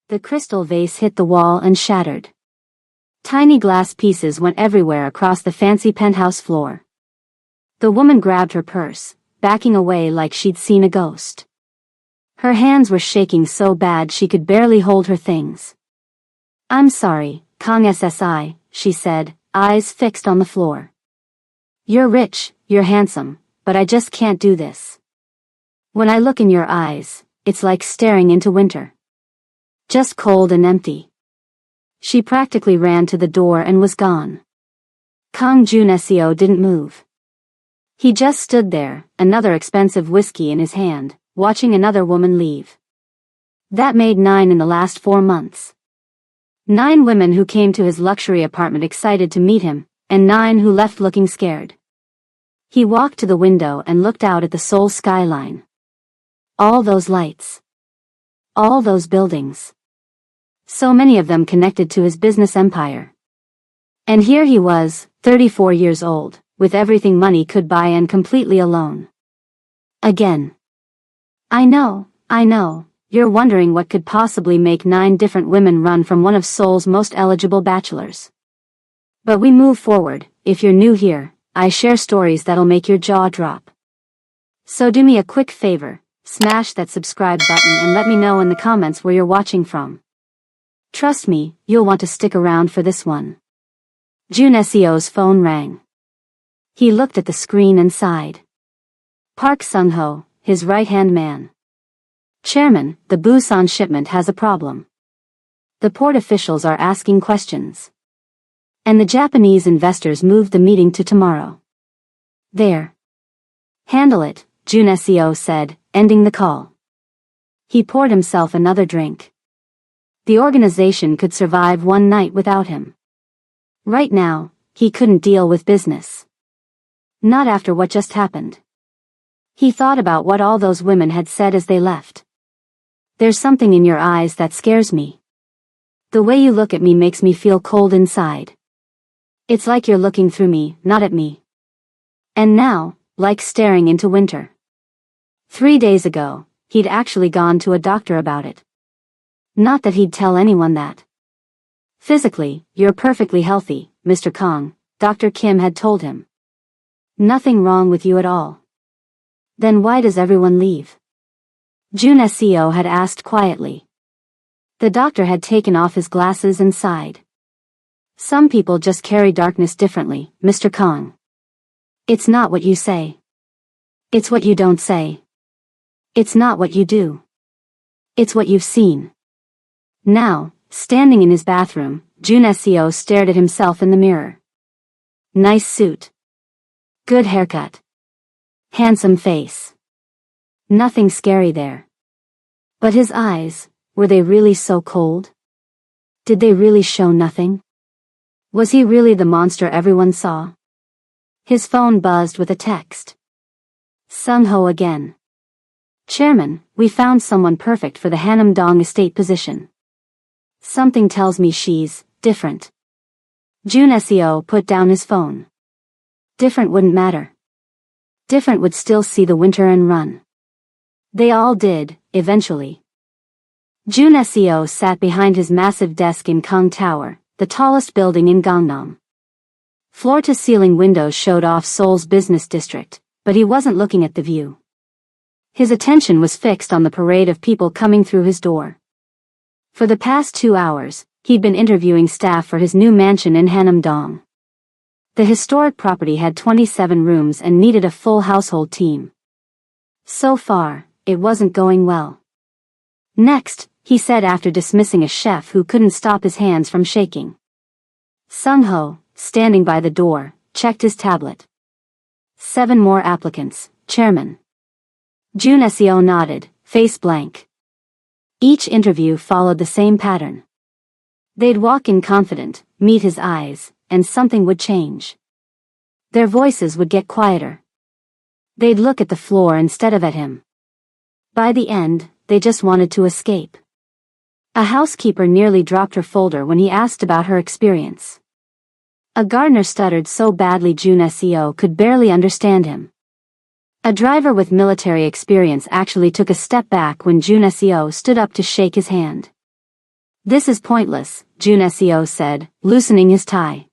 The crystal vase hit the wall and shattered. Tiny glass pieces went everywhere across the fancy penthouse floor. The woman grabbed her purse, backing away like she'd seen a ghost. Her hands were shaking so bad she could barely hold her things. "I'm sorry, Kong SSI," she said, eyes fixed on the floor. "You're rich, you're handsome, but I just can't do this. When I look in your eyes, it's like staring into winter. Just cold and empty." She practically ran to the door and was gone. Kong Junesio didn't move. He just stood there, another expensive whiskey in his hand, watching another woman leave. That made 9 in the last 4 months. 9 women who came to his luxury apartment excited to meet him, and 9 who left looking scared. He walked to the window and looked out at the Seoul skyline. All those lights. All those buildings. So many of them connected to his business empire. And here he was, 34 years old, with everything money could buy and completely alone. Again. I know, you're wondering what could possibly make 9 different women run from one of Seoul's most eligible bachelors. But we move forward. If you're new here, I share stories that'll make your jaw drop. So do me a quick favor, smash that subscribe button and let me know in the comments where you're watching from. Trust me, you'll want to stick around for this one. Junesio's phone rang. He looked at the screen and sighed. Park Sung-ho, his right-hand man. "Chairman, the Busan shipment has a problem. The port officials are asking questions. And the Japanese investors moved the meeting to tomorrow." "There. Handle it," Junesio said, ending the call. He poured himself another drink. The organization could survive one night without him. Right now, he couldn't deal with business. Not after what just happened. He thought about what all those women had said as they left. "There's something in your eyes that scares me. The way you look at me makes me feel cold inside. It's like you're looking through me, not at me. And now, like staring into winter." 3 days ago, he'd actually gone to a doctor about it. Not that he'd tell anyone that. "Physically, you're perfectly healthy, Mr. Kong," Dr. Kim had told him. "Nothing wrong with you at all." "Then why does everyone leave?" Junesio had asked quietly. The doctor had taken off his glasses and sighed. "Some people just carry darkness differently, Mr. Kong. It's not what you say. It's what you don't say. It's not what you do. It's what you've seen." Now, standing in his bathroom, Junesio stared at himself in the mirror. Nice suit. Good haircut. Handsome face. Nothing scary there. But his eyes, were they really so cold? Did they really show nothing? Was he really the monster everyone saw? His phone buzzed with a text. Sung-ho again. "Chairman, we found someone perfect for the Hanam-dong estate position. Something tells me she's different." Junesio put down his phone. Different wouldn't matter. Different would still see the winter and run. They all did, eventually. Junesio sat behind his massive desk in Kong Tower, the tallest building in Gangnam. Floor-to-ceiling windows showed off Seoul's business district, but he wasn't looking at the view. His attention was fixed on the parade of people coming through his door. For the past 2 hours, he'd been interviewing staff for his new mansion in Hanam-dong. The historic property had 27 rooms and needed a full household team. So far, it wasn't going well. "Next," he said after dismissing a chef who couldn't stop his hands from shaking. Sung-ho, standing by the door, checked his tablet. 7 more applicants, Chairman. Junesio nodded, face blank. Each interview followed the same pattern. They'd walk in confident, meet his eyes, and something would change. Their voices would get quieter. They'd look at the floor instead of at him. By the end, they just wanted to escape. A housekeeper nearly dropped her folder when he asked about her experience. A gardener stuttered so badly Junesio could barely understand him. A driver with military experience actually took a step back when Junesio stood up to shake his hand. This is pointless, Jun Seo said, loosening his tie.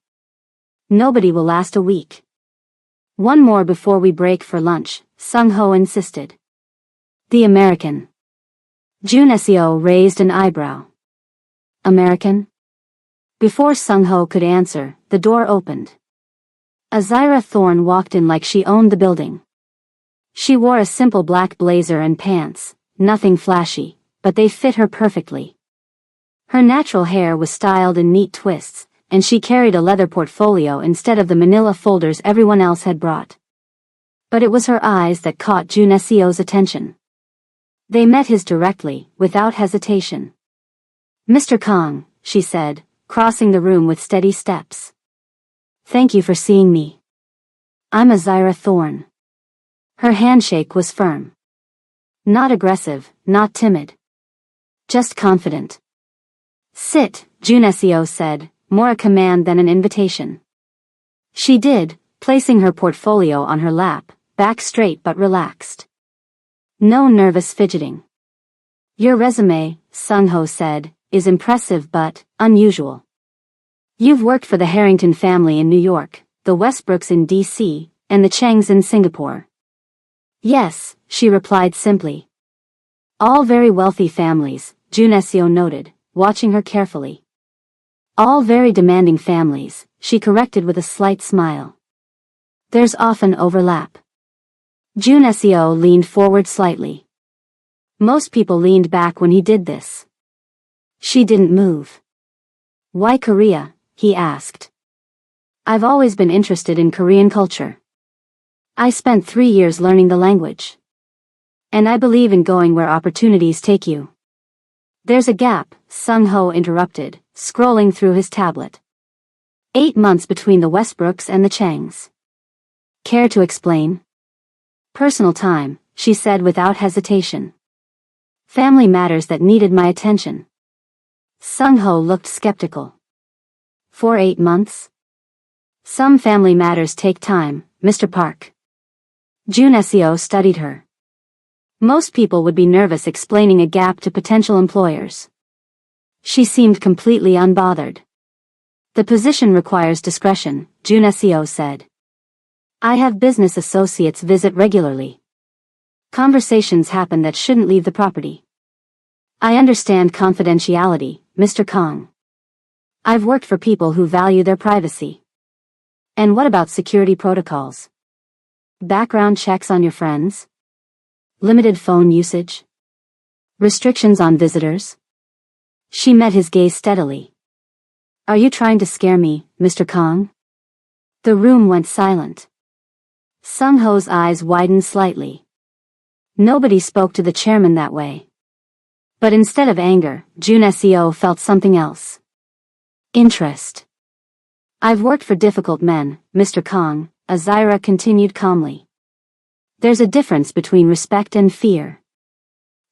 Nobody will last a week. One more before we break for lunch, Sung Ho insisted. The American. Jun Seo raised an eyebrow. American? Before Sung Ho could answer, the door opened. Azira Thorne walked in like she owned the building. She wore a simple black blazer and pants, nothing flashy, but they fit her perfectly. Her natural hair was styled in neat twists, and she carried a leather portfolio instead of the manila folders everyone else had brought. But it was her eyes that caught Jun Seo's attention. They met his directly, without hesitation. Mr. Kong, she said, crossing the room with steady steps. Thank you for seeing me. I'm Azira Thorne. Her handshake was firm. Not aggressive, not timid. Just confident. Sit, Jun Seo said, more a command than an invitation. She did, placing her portfolio on her lap, back straight but relaxed. No nervous fidgeting. Your resume, Sung Ho said, is impressive but unusual. You've worked for the Harrington family in New York, the Westbrooks in D.C., and the Changs in Singapore. Yes, she replied simply. All very wealthy families, Jun Seo noted, watching her carefully. All very demanding families, she corrected with a slight smile. There's often overlap. Jun Seo leaned forward slightly. Most people leaned back when he did this. She didn't move. Why Korea? He asked. I've always been interested in Korean culture. I spent 3 years learning the language. And I believe in going where opportunities take you. There's a gap, Sung Ho interrupted, scrolling through his tablet. 8 months between the Westbrooks and the Changs. Care to explain? Personal time, she said without hesitation. Family matters that needed my attention. Sung Ho looked skeptical. For 8 months? Some family matters take time, Mr. Park. Jun Seo studied her. Most people would be nervous explaining a gap to potential employers. She seemed completely unbothered. The position requires discretion, Jun Seo said. I have business associates visit regularly. Conversations happen that shouldn't leave the property. I understand confidentiality, Mr. Kong. I've worked for people who value their privacy. And what about security protocols? Background checks on your friends? Limited phone usage? Restrictions on visitors? She met his gaze steadily. Are you trying to scare me, Mr. Kong? The room went silent. Sung Ho's eyes widened slightly. Nobody spoke to the chairman that way. But instead of anger, Jun Seo felt something else. Interest. I've worked for difficult men, Mr. Kong, Azira continued calmly. There's a difference between respect and fear.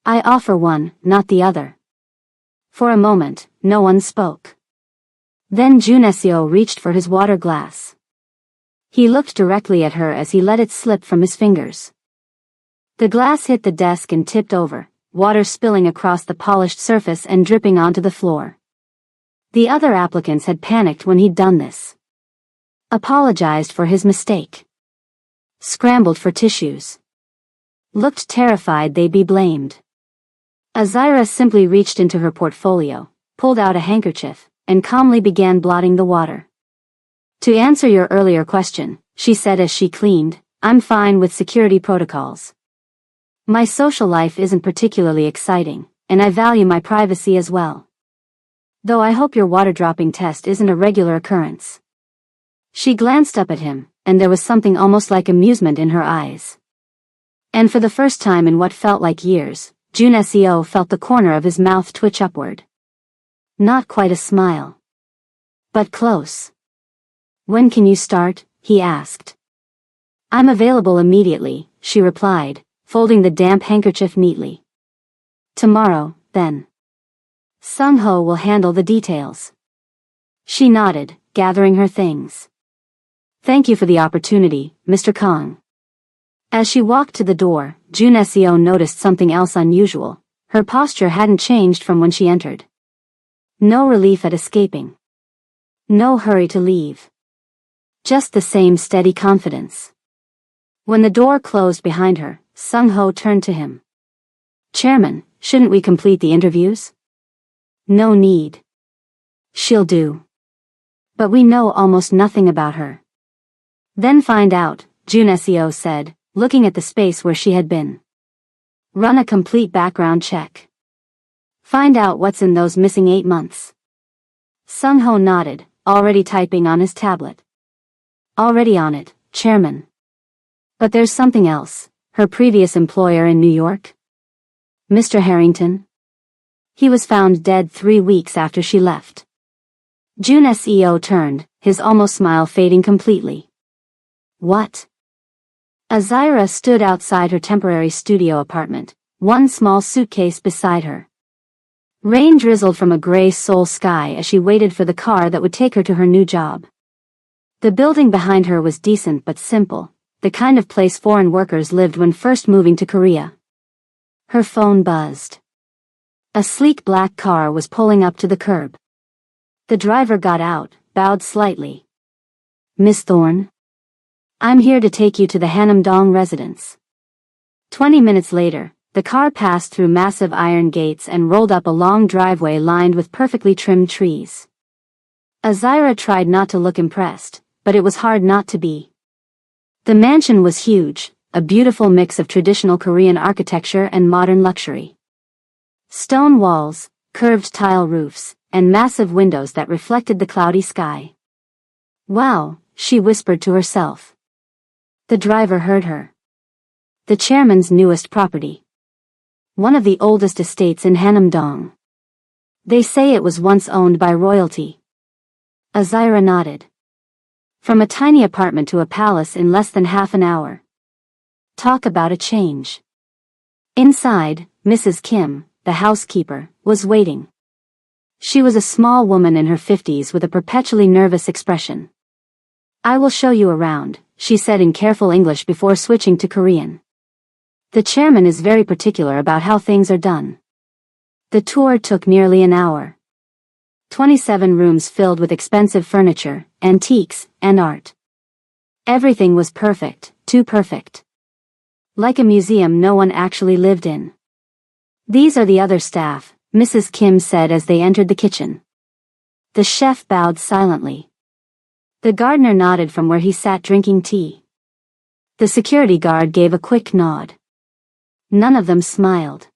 I offer one, not the other. For a moment, no one spoke. Then Jun Seo reached for his water glass. He looked directly at her as he let it slip from his fingers. The glass hit the desk and tipped over, water spilling across the polished surface and dripping onto the floor. The other applicants had panicked when he'd done this. Apologized for his mistake. Scrambled for tissues. Looked terrified they'd be blamed. Azira simply reached into her portfolio, pulled out a handkerchief, and calmly began blotting the water. To answer your earlier question, she said as she cleaned, I'm fine with security protocols. My social life isn't particularly exciting, and I value my privacy as well. Though I hope your water dropping test isn't a regular occurrence. She glanced up at him, and there was something almost like amusement in her eyes. And for the first time in what felt like years, Jun Seo felt the corner of his mouth twitch upward. Not quite a smile. But close. When can you start? He asked. I'm available immediately, she replied, folding the damp handkerchief neatly. Tomorrow, then. Sung Ho will handle the details. She nodded, gathering her things. Thank you for the opportunity, Mr. Kong. As she walked to the door, Jun Seo noticed something else unusual. Her posture hadn't changed from when she entered. No relief at escaping. No hurry to leave. Just the same steady confidence. When the door closed behind her, Sung-ho turned to him. "Chairman, shouldn't we complete the interviews?" "No need. She'll do. But we know almost nothing about her." "Then find out," Jun Seo said, looking at the space where she had been. "Run a complete background check. Find out what's in those missing 8 months." Sung-ho nodded, already typing on his tablet. "Already on it, Chairman." "But there's something else. Her previous employer in New York? Mr. Harrington? He was found dead 3 weeks after she left." Jun Seo turned, his almost smile fading completely. "What?" Azira stood outside her temporary studio apartment, one small suitcase beside her. Rain drizzled from a gray Seoul sky as she waited for the car that would take her to her new job. The building behind her was decent but simple, the kind of place foreign workers lived when first moving to Korea. Her phone buzzed. A sleek black car was pulling up to the curb. The driver got out, bowed slightly. "Miss Thorne? I'm here to take you to the Hanam-dong residence." 20 minutes later, the car passed through massive iron gates and rolled up a long driveway lined with perfectly trimmed trees. Azira tried not to look impressed, but it was hard not to be. The mansion was huge, a beautiful mix of traditional Korean architecture and modern luxury. Stone walls, curved tile roofs, and massive windows that reflected the cloudy sky. "Wow," she whispered to herself. The driver heard her. "The chairman's newest property. One of the oldest estates in Hanam-dong. They say it was once owned by royalty." Azira nodded. From a tiny apartment to a palace in less than half an hour. Talk about a change. Inside, Mrs. Kim, the housekeeper, was waiting. She was a small woman in her 50s with a perpetually nervous expression. "I will show you around," she said in careful English before switching to Korean. "The chairman is very particular about how things are done." The tour took nearly an hour. 27 rooms filled with expensive furniture, antiques, and art. Everything was perfect, too perfect. Like a museum no one actually lived in. "These are the other staff," Mrs. Kim said as they entered the kitchen. The chef bowed silently. The gardener nodded from where he sat drinking tea. The security guard gave a quick nod. None of them smiled.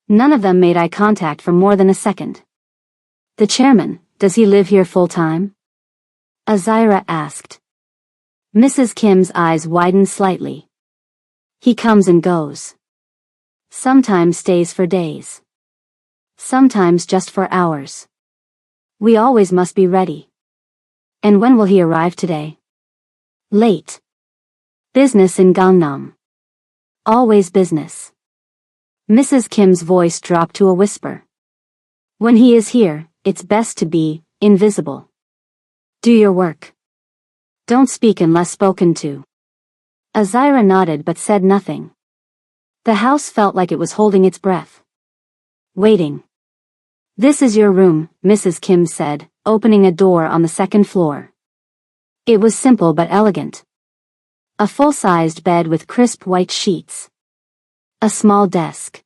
None of them made eye contact for more than a second. "The chairman, does he live here full-time?" Azira asked. Mrs. Kim's eyes widened slightly. "He comes and goes. Sometimes stays for days. Sometimes just for hours. We always must be ready." "And when will he arrive today?" "Late. Business in Gangnam. Always business." Mrs. Kim's voice dropped to a whisper. "When he is here, it's best to be invisible. Do your work. Don't speak unless spoken to." Azira nodded but said nothing. The house felt like it was holding its breath. Waiting. "This is your room," Mrs. Kim said, opening a door on the second floor. It was simple but elegant. A full-sized bed with crisp white sheets. A small desk.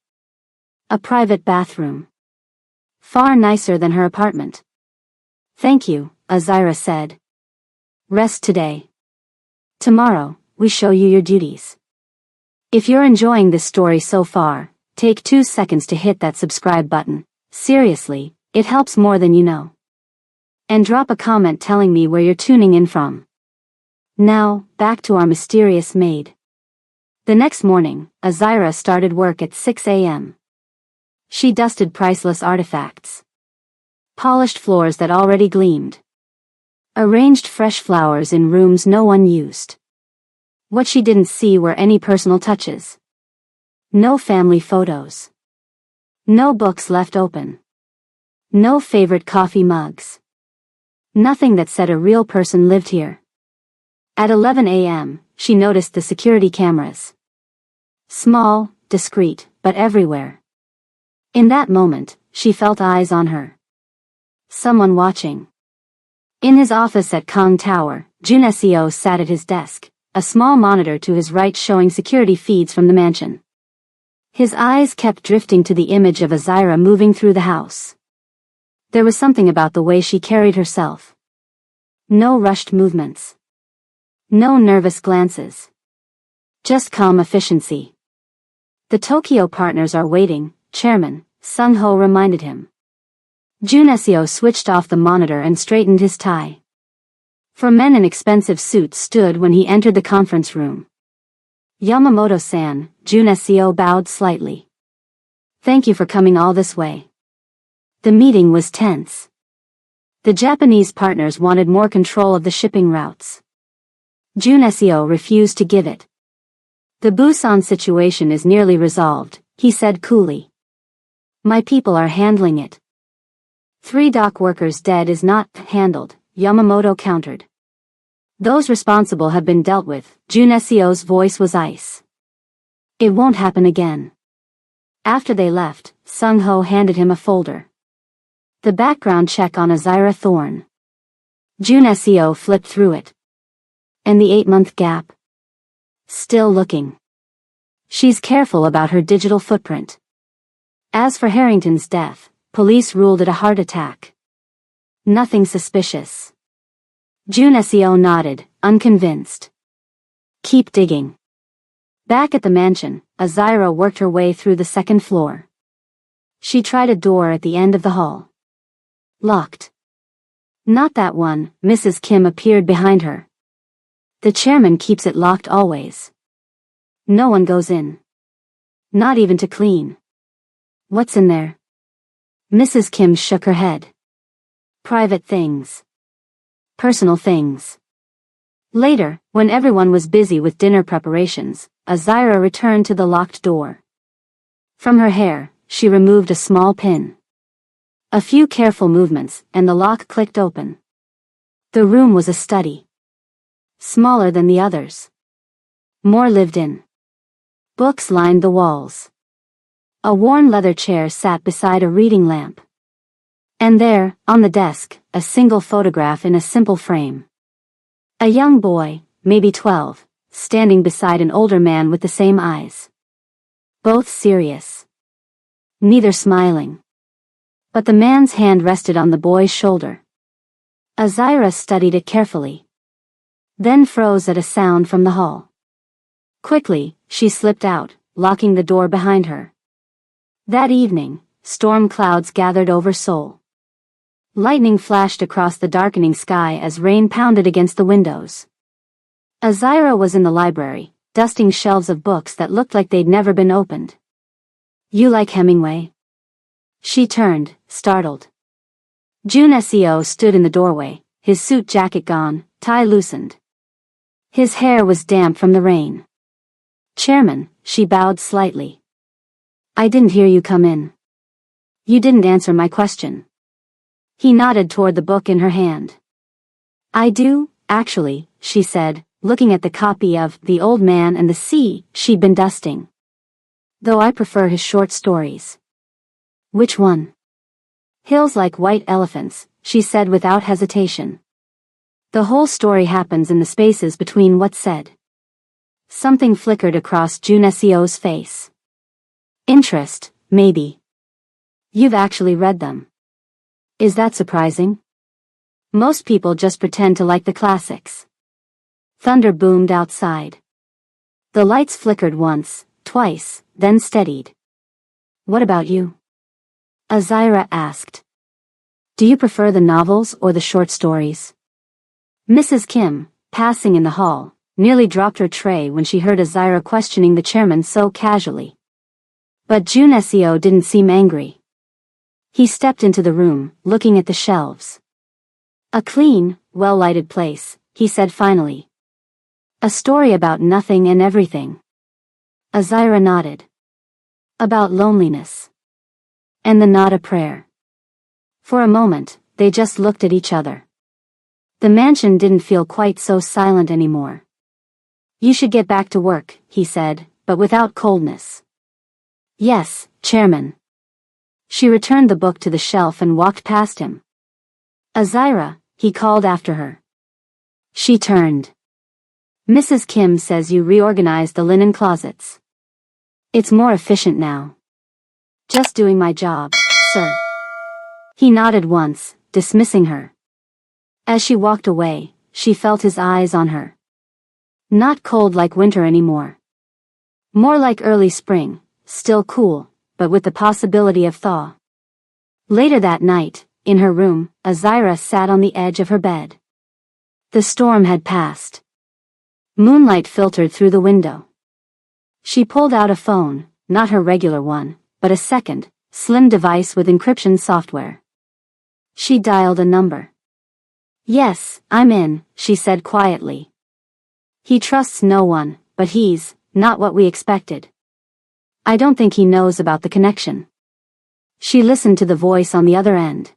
A private bathroom. Far nicer than her apartment. "Thank you," Azira said. "Rest today. Tomorrow, we show you your duties." If you're enjoying this story so far, take 2 seconds to hit that subscribe button. Seriously, it helps more than you know. And drop a comment telling me where you're tuning in from. Now, back to our mysterious maid. The next morning, Azira started work at 6 a.m. She dusted priceless artifacts. Polished floors that already gleamed. Arranged fresh flowers in rooms no one used. What she didn't see were any personal touches. No family photos. No books left open. No favorite coffee mugs. Nothing that said a real person lived here. At 11 a.m., she noticed the security cameras. Small, discreet, but everywhere. In that moment, she felt eyes on her. Someone watching. In his office at Kong Tower, Junesio sat at his desk, a small monitor to his right showing security feeds from the mansion. His eyes kept drifting to the image of Azira moving through the house. There was something about the way she carried herself. No rushed movements. No nervous glances. Just calm efficiency. The Tokyo partners are waiting, Chairman, Sung-ho reminded him. Junesio switched off the monitor and straightened his tie. 4 men in expensive suits stood when he entered the conference room. Yamamoto-san, Junesio bowed slightly. Thank you for coming all this way. The meeting was tense. The Japanese partners wanted more control of the shipping routes. Junesio refused to give it. The Busan situation is nearly resolved, he said coolly. My people are handling it. 3 dock workers dead is not handled, Yamamoto countered. Those responsible have been dealt with, Junesio's voice was ice. It won't happen again. After they left, Sung-ho handed him a folder. The background check on Azira Thorne. Junesio flipped through it. And the 8-month gap? Still looking. She's careful about her digital footprint. As for Harrington's death, police ruled it a heart attack. Nothing suspicious. Junesio nodded, unconvinced. Keep digging. Back at the mansion, Azira worked her way through the 2nd floor. She tried a door at the end of the hall. Locked. Not that one, Mrs. Kim appeared behind her. The chairman keeps it locked always. No one goes in. Not even to clean. What's in there? Mrs. Kim shook her head. Private things. Personal things. Later, when everyone was busy with dinner preparations, Azira returned to the locked door. From her hair, she removed a small pin. A few careful movements, and the lock clicked open. The room was a study. Smaller than the others. More lived in. Books lined the walls. A worn leather chair sat beside a reading lamp. And there, on the desk, a single photograph in a simple frame. A young boy, maybe 12, standing beside an older man with the same eyes. Both serious. Neither smiling. But the man's hand rested on the boy's shoulder. Azira studied it carefully. Then froze at a sound from the hall. Quickly, she slipped out, locking the door behind her. That evening, storm clouds gathered over Seoul. Lightning flashed across the darkening sky as rain pounded against the windows. Azira was in the library, dusting shelves of books that looked like they'd never been opened. You like Hemingway? She turned, startled. Junesio stood in the doorway, his suit jacket gone, tie loosened. His hair was damp from the rain. Chairman, she bowed slightly. I didn't hear you come in. You didn't answer my question. He nodded toward the book in her hand. I do, actually, she said, looking at the copy of The Old Man and the Sea she'd been dusting. Though I prefer his short stories. Which one? Hills Like White Elephants, she said without hesitation. The whole story happens in the spaces between what's said. Something flickered across Junesio's face. Interest, maybe. You've actually read them. Is that surprising? Most people just pretend to like the classics. Thunder boomed outside. The lights flickered once, twice, then steadied. What about you? Azira asked. Do you prefer the novels or the short stories? Mrs. Kim, passing in the hall, nearly dropped her tray when she heard Azira questioning the chairman so casually. But Junesio didn't seem angry. He stepped into the room, looking at the shelves. A clean, well-lighted place, he said finally. A story about nothing and everything. Azira nodded. About loneliness. And the nod a prayer. For a moment, they just looked at each other. The mansion didn't feel quite so silent anymore. You should get back to work, he said, but without coldness. Yes, Chairman. She returned the book to the shelf and walked past him. Azira, he called after her. She turned. Mrs. Kim says you reorganized the linen closets. It's more efficient now. Just doing my job, sir. He nodded once, dismissing her. As she walked away, she felt his eyes on her. Not cold like winter anymore. More like early spring, still cool, but with the possibility of thaw. Later that night, in her room, Azira sat on the edge of her bed. The storm had passed. Moonlight filtered through the window. She pulled out a phone, not her regular one, but a second, slim device with encryption software. She dialed a number. Yes, I'm in, she said quietly. He trusts no one, but he's not what we expected. I don't think he knows about the connection. She listened to the voice on the other end.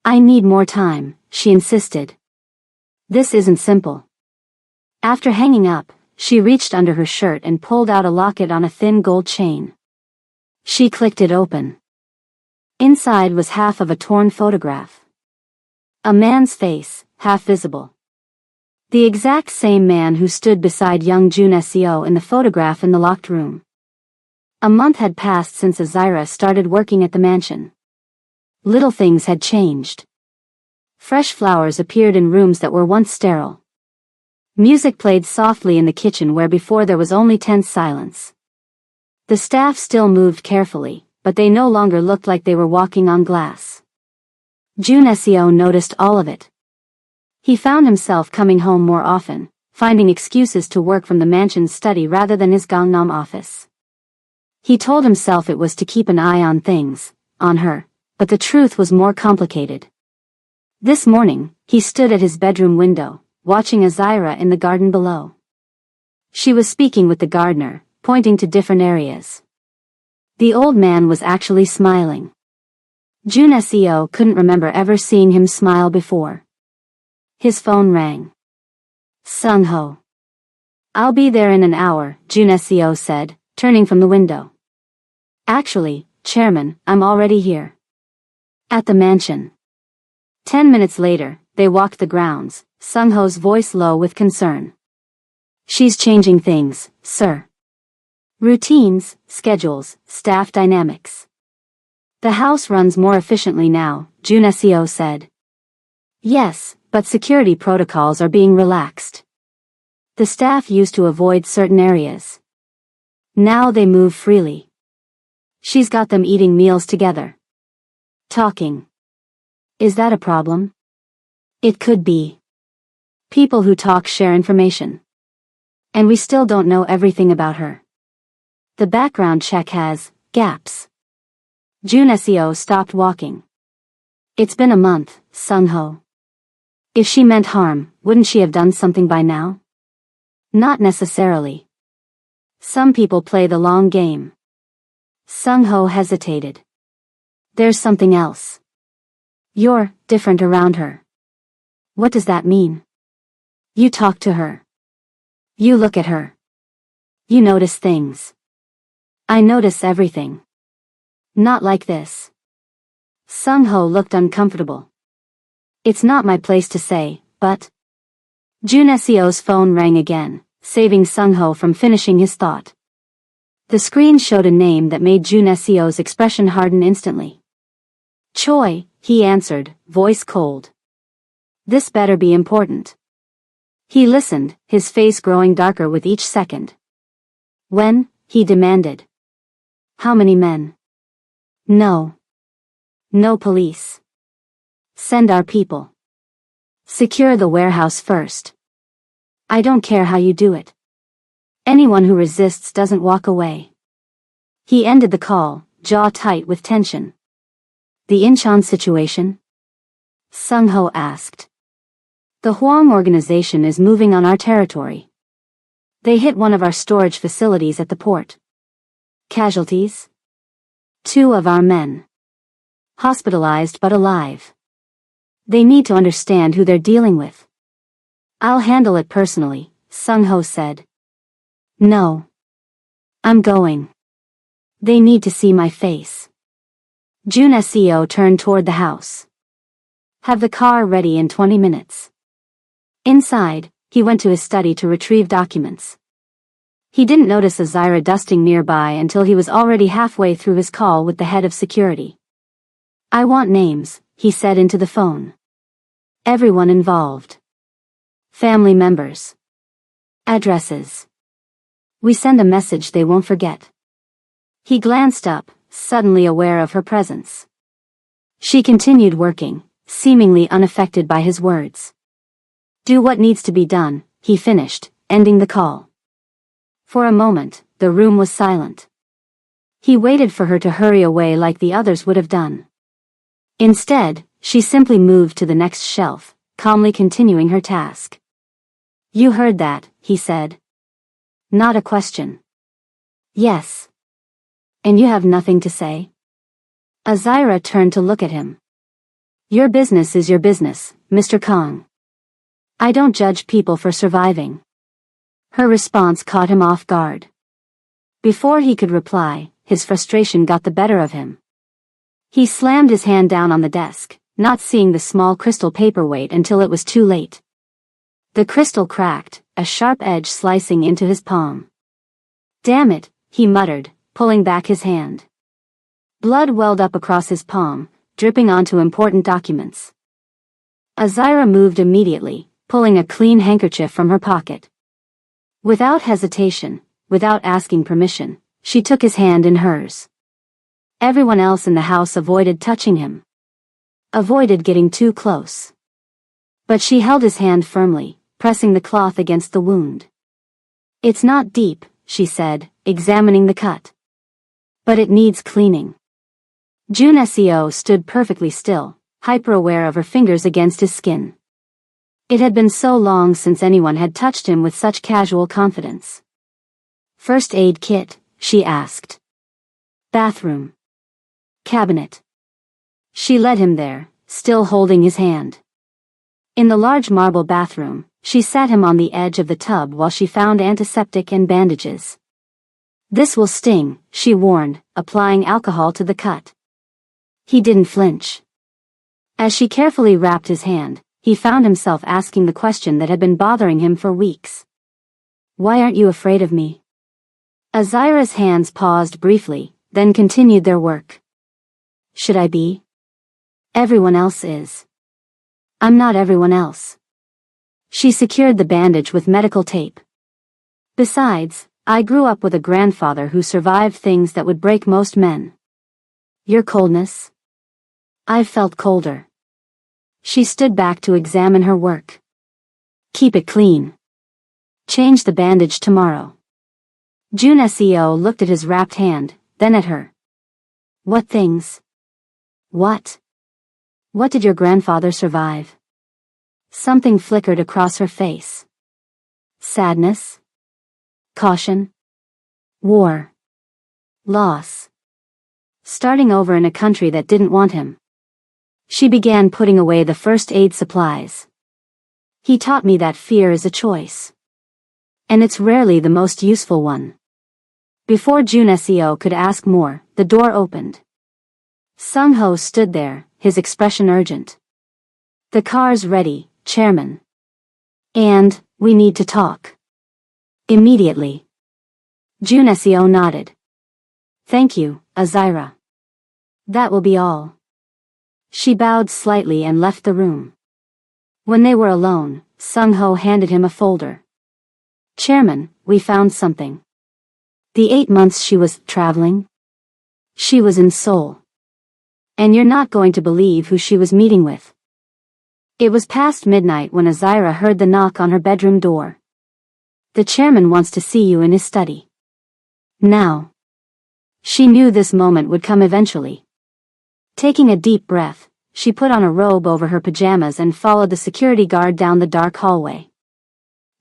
I need more time, she insisted. This isn't simple. After hanging up, she reached under her shirt and pulled out a locket on a thin gold chain. She clicked it open. Inside was half of a torn photograph. A man's face, half visible. The exact same man who stood beside young Jun Seo in the photograph in the locked room. A month had passed since Azira started working at the mansion. Little things had changed. Fresh flowers appeared in rooms that were once sterile. Music played softly in the kitchen where before there was only tense silence. The staff still moved carefully, but they no longer looked like they were walking on glass. Jun Seo noticed all of it. He found himself coming home more often, finding excuses to work from the mansion's study rather than his Gangnam office. He told himself it was to keep an eye on things, on her, but the truth was more complicated. This morning, he stood at his bedroom window, watching Azira in the garden below. She was speaking with the gardener, pointing to different areas. The old man was actually smiling. Jun Seo couldn't remember ever seeing him smile before. His phone rang. Sung-ho. I'll be there in an hour, Jun Seo said, turning from the window. Actually, Chairman, I'm already here. At the mansion. 10 minutes later, they walked the grounds, Sung-ho's voice low with concern. She's changing things, sir. Routines, schedules, staff dynamics. The house runs more efficiently now, Jun Seo said. Yes, but security protocols are being relaxed. The staff used to avoid certain areas. Now they move freely. She's got them eating meals together. Talking. Is that a problem? It could be. People who talk share information. And we still don't know everything about her. The background check has gaps. Jun Seo stopped walking. It's been a month, Sung-ho. If she meant harm, wouldn't she have done something by now? Not necessarily. Some people play the long game. Sung-ho hesitated. There's something else. You're different around her. What does that mean? You talk to her. You look at her. You notice things. I notice everything. Not like this. Sung-ho looked uncomfortable. It's not my place to say, but... Jun Seo's phone rang again, saving Sung-ho from finishing his thought. The screen showed a name that made Jun Seo's expression harden instantly. Choi, he answered, voice cold. This better be important. He listened, his face growing darker with each second. When? He demanded. How many men? No. No police. Send our people. Secure the warehouse first. I don't care how you do it. Anyone who resists doesn't walk away. He ended the call, jaw tight with tension. The Incheon situation? Sung-ho asked. The Hwang organization is moving on our territory. They hit one of our storage facilities at the port. Casualties? 2 of our men. Hospitalized but alive. They need to understand who they're dealing with. I'll handle it personally, Sung-ho said. No. I'm going. They need to see my face. Jun Seo turned toward the house. Have the car ready in 20 minutes. Inside, he went to his study to retrieve documents. He didn't notice Azira dusting nearby until he was already halfway through his call with the head of security. I want names, he said into the phone. Everyone involved. Family members. Addresses. We send a message they won't forget. He glanced up, suddenly aware of her presence. She continued working, seemingly unaffected by his words. Do what needs to be done, he finished, ending the call. For a moment, the room was silent. He waited for her to hurry away like the others would have done. Instead, she simply moved to the next shelf, calmly continuing her task. You heard that, he said. Not a question. Yes. And you have nothing to say? Azira turned to look at him. Your business is your business, Mr. Kong. I don't judge people for surviving. Her response caught him off guard. Before he could reply, his frustration got the better of him. He slammed his hand down on the desk, not seeing the small crystal paperweight until it was too late. The crystal cracked, a sharp edge slicing into his palm. Damn it, he muttered, pulling back his hand. Blood welled up across his palm, dripping onto important documents. Azira moved immediately, pulling a clean handkerchief from her pocket. Without hesitation, without asking permission, she took his hand in hers. Everyone else in the house avoided touching him. Avoided getting too close. But she held his hand firmly, pressing the cloth against the wound. It's not deep, she said, examining the cut. But it needs cleaning. June Seo stood perfectly still, hyper-aware of her fingers against his skin. It had been so long since anyone had touched him with such casual confidence. First aid kit, she asked. Bathroom. Cabinet. She led him there, still holding his hand. In the large marble bathroom, she sat him on the edge of the tub while she found antiseptic and bandages. This will sting, she warned, applying alcohol to the cut. He didn't flinch. As she carefully wrapped his hand, he found himself asking the question that had been bothering him for weeks. Why aren't you afraid of me? Azira's hands paused briefly, then continued their work. Should I be? Everyone else is. I'm not everyone else. She secured the bandage with medical tape. Besides, I grew up with a grandfather who survived things that would break most men. Your coldness? I've felt colder. She stood back to examine her work. Keep it clean. Change the bandage tomorrow. June Seo looked at his wrapped hand, then at her. What things? What? What did your grandfather survive? Something flickered across her face. Sadness? Caution? War? Loss? Starting over in a country that didn't want him. She began putting away the first aid supplies. He taught me that fear is a choice. And it's rarely the most useful one. Before June Seo could ask more, the door opened. Sung-ho stood there, his expression urgent. The car's ready, Chairman. And, we need to talk. Immediately. June Seo nodded. Thank you, Azira. That will be all. She bowed slightly and left the room. When they were alone, Sung-ho handed him a folder. Chairman, we found something. The 8 months she was traveling? She was in Seoul. And you're not going to believe who she was meeting with. It was past midnight when Azira heard the knock on her bedroom door. The chairman wants to see you in his study. Now. She knew this moment would come eventually. Taking a deep breath, she put on a robe over her pajamas and followed the security guard down the dark hallway.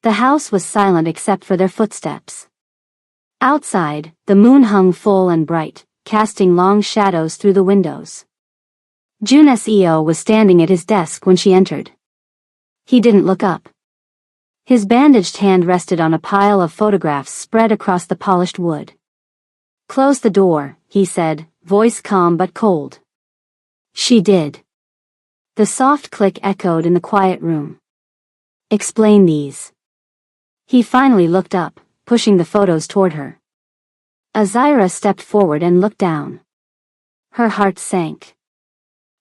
The house was silent except for their footsteps. Outside, the moon hung full and bright, casting long shadows through the windows. June Seo was standing at his desk when she entered. He didn't look up. His bandaged hand rested on a pile of photographs spread across the polished wood. Close the door, he said, voice calm but cold. She did. The soft click echoed in the quiet room. Explain these. He finally looked up, pushing the photos toward her. Azira stepped forward and looked down. Her heart sank.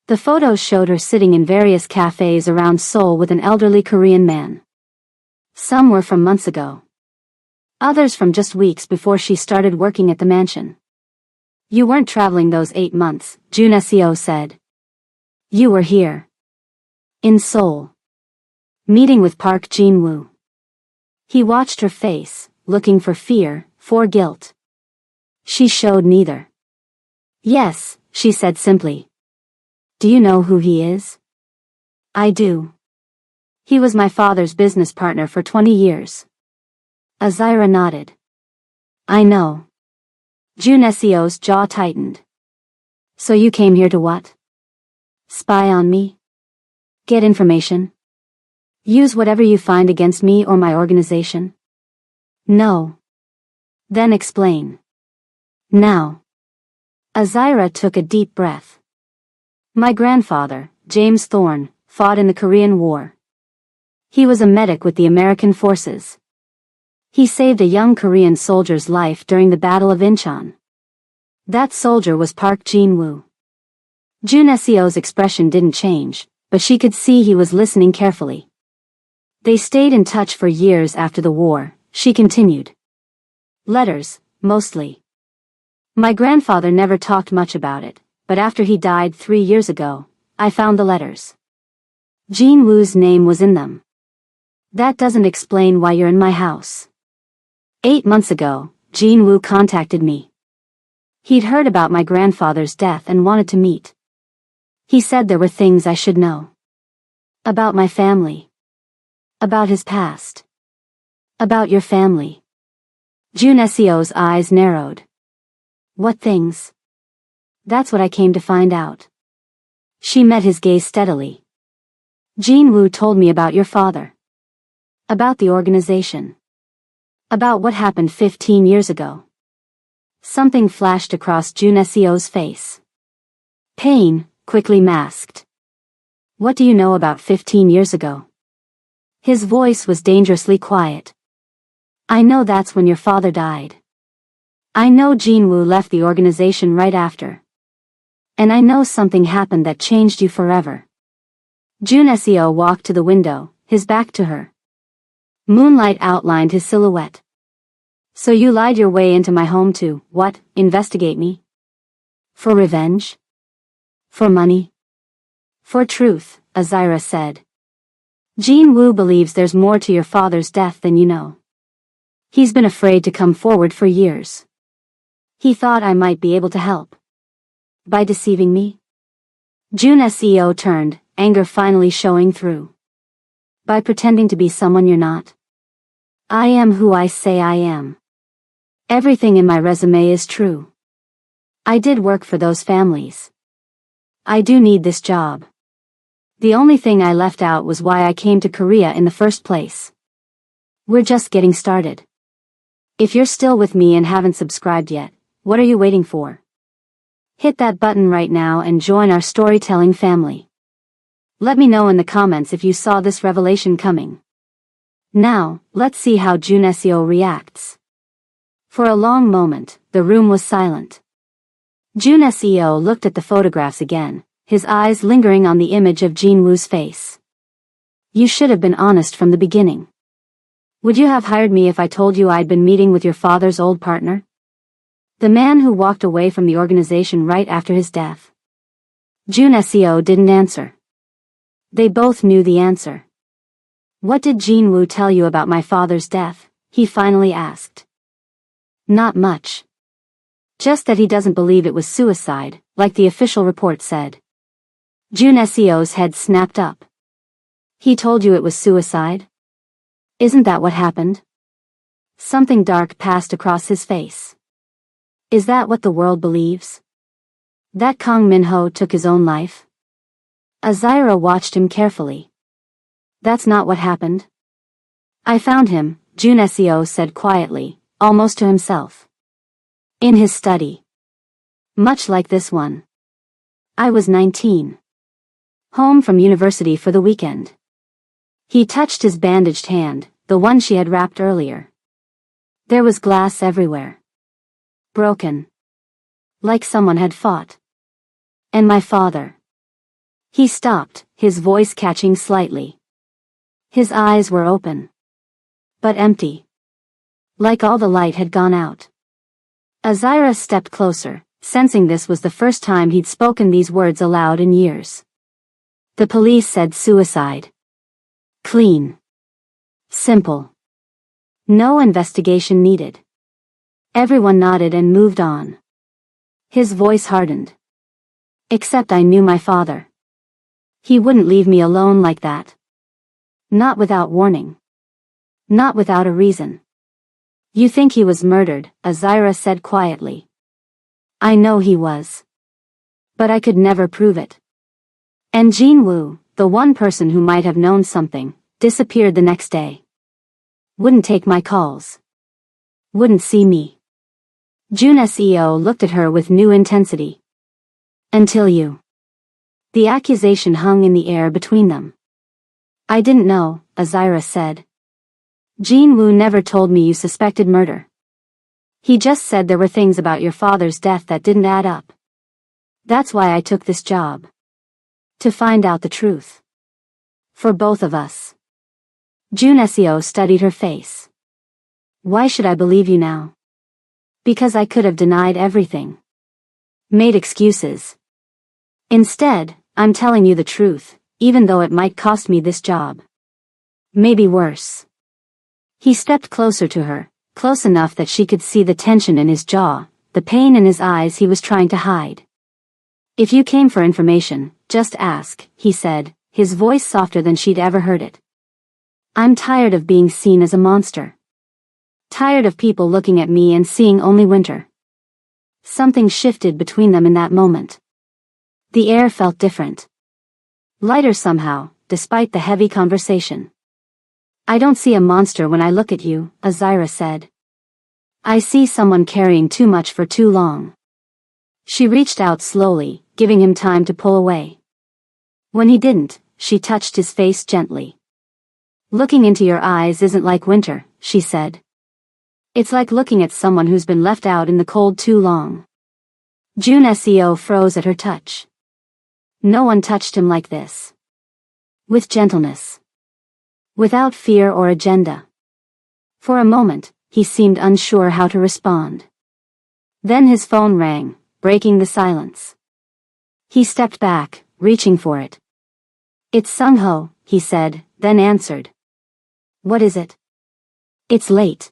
The photos showed her sitting in various cafes around Seoul with an elderly Korean man. Some were from months ago. Others from just weeks before she started working at the mansion. You weren't traveling those 8 months, Jun Seo said. You were here. In Seoul. Meeting with Park Jin-woo. He watched her face, looking for fear, for guilt. She showed neither. Yes, she said simply. Do you know who he is? I do. He was my father's business partner for 20 years. Azira nodded. I know. Jun Seo's jaw tightened. So you came here to what? Spy on me? Get information? Use whatever you find against me or my organization? No. Then explain. Now. Azira took a deep breath. My grandfather, James Thorne, fought in the Korean War. He was a medic with the American forces. He saved a young Korean soldier's life during the Battle of Incheon. That soldier was Park Jin-woo. Jun Seo's expression didn't change, but she could see he was listening carefully. They stayed in touch for years after the war, she continued. Letters, mostly. My grandfather never talked much about it, but after he died 3 years ago, I found the letters. Jin-woo's name was in them. That doesn't explain why you're in my house. 8 months ago, Jin-woo contacted me. He'd heard about my grandfather's death and wanted to meet. He said there were things I should know. About my family. About his past. About your family. Jun Seo's eyes narrowed. What things? That's what I came to find out. She met his gaze steadily. Jin-woo told me about your father. About the organization. About what happened 15 years ago. Something flashed across Jun Seo's face. Pain, quickly masked. What do you know about 15 years ago? His voice was dangerously quiet. I know that's when your father died. I know Jin-woo left the organization right after. And I know something happened that changed you forever. Jun Seo walked to the window, his back to her. Moonlight outlined his silhouette. So you lied your way into my home to, what, investigate me? For revenge? For money? For truth, Azira said. Jin-woo believes there's more to your father's death than you know. He's been afraid to come forward for years. He thought I might be able to help. By deceiving me? Jun Seo turned, anger finally showing through. By pretending to be someone you're not? I am who I say I am. Everything in my resume is true. I did work for those families. I do need this job. The only thing I left out was why I came to Korea in the first place. We're just getting started. If you're still with me and haven't subscribed yet, what are you waiting for? Hit that button right now and join our storytelling family. Let me know in the comments if you saw this revelation coming. Now, let's see how Jun Seo reacts. For a long moment, the room was silent. Jun Seo looked at the photographs again, his eyes lingering on the image of Jin-woo's face. You should have been honest from the beginning. Would you have hired me if I told you I'd been meeting with your father's old partner? The man who walked away from the organization right after his death. Jun Seo didn't answer. They both knew the answer. What did Jin-woo tell you about my father's death? He finally asked. Not much. Just that he doesn't believe it was suicide, like the official report said. Jun Seo's head snapped up. He told you it was suicide? Isn't that what happened? Something dark passed across his face. Is that what the world believes? That Kang Min-ho took his own life? Azira watched him carefully. That's not what happened. I found him, Jun Seo said quietly, almost to himself. In his study. Much like this one. I was 19. Home from university for the weekend. He touched his bandaged hand, the one she had wrapped earlier. There was glass everywhere. Broken. Like someone had fought. And my father. He stopped, his voice catching slightly. His eyes were open. But empty. Like all the light had gone out. Azira stepped closer, sensing this was the first time he'd spoken these words aloud in years. The police said suicide. Clean. Simple. No investigation needed. Everyone nodded and moved on. His voice hardened. Except I knew my father. He wouldn't leave me alone like that. Not without warning. Not without a reason. You think he was murdered, Azira said quietly. I know he was. But I could never prove it. And Jean Wu, the one person who might have known something, disappeared the next day. Wouldn't take my calls. Wouldn't see me. June SEO looked at her with new intensity. Until you. The accusation hung in the air between them. I didn't know, Azira said. Jean Wu never told me you suspected murder. He just said there were things about your father's death that didn't add up. That's why I took this job. To find out the truth. For both of us. June SEO studied her face. Why should I believe you now? Because I could have denied everything. Made excuses. Instead, I'm telling you the truth, even though it might cost me this job. Maybe worse. He stepped closer to her, close enough that she could see the tension in his jaw, the pain in his eyes he was trying to hide. If you came for information, just ask, he said, his voice softer than she'd ever heard it. I'm tired of being seen as a monster. Tired of people looking at me and seeing only winter. Something shifted between them in that moment. The air felt different. Lighter somehow, despite the heavy conversation. I don't see a monster when I look at you, Azira said. I see someone carrying too much for too long. She reached out slowly, giving him time to pull away. When he didn't, she touched his face gently. Looking into your eyes isn't like winter, she said. It's like looking at someone who's been left out in the cold too long. June SEO froze at her touch. No one touched him like this. With gentleness. Without fear or agenda. For a moment, he seemed unsure how to respond. Then his phone rang, breaking the silence. He stepped back, reaching for it. It's Sung-ho, he said, then answered. What is it? It's late.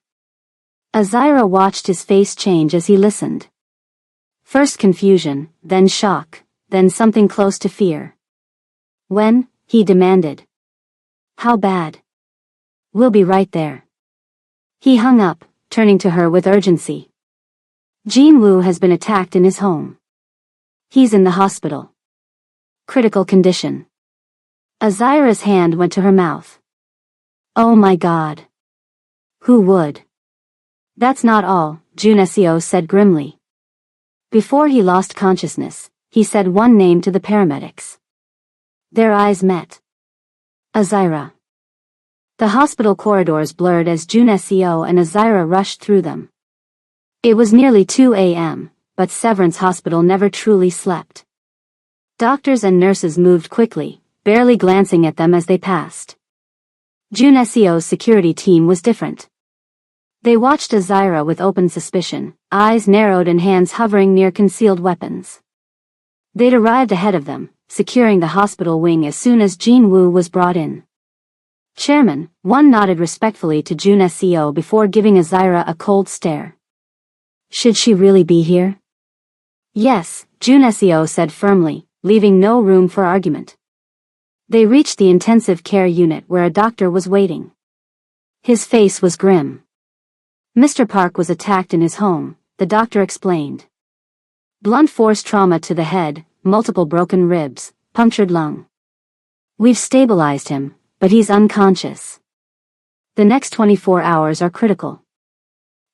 Azira watched his face change as he listened. First confusion, then shock, then something close to fear. When? He demanded. How bad? We'll be right there. He hung up, turning to her with urgency. Jean Wu has been attacked in his home. He's in the hospital. Critical condition. Azira's hand went to her mouth. Oh my God. Who would? That's not all, June SEO said grimly. Before he lost consciousness, he said one name to the paramedics. Their eyes met. Azira. The hospital corridors blurred as June SEO and Azira rushed through them. It was nearly 2 a.m., but Severance Hospital never truly slept. Doctors and nurses moved quickly, barely glancing at them as they passed. June SEO's security team was different. They watched Azira with open suspicion, eyes narrowed and hands hovering near concealed weapons. They'd arrived ahead of them, securing the hospital wing as soon as Jean Wu was brought in. Chairman, one nodded respectfully to June SEO before giving Azira a cold stare. Should she really be here? Yes, June SEO said firmly, leaving no room for argument. They reached the intensive care unit where a doctor was waiting. His face was grim. Mr. Park was attacked in his home, the doctor explained. Blunt force trauma to the head, multiple broken ribs, punctured lung. We've stabilized him, but he's unconscious. The next 24 hours are critical.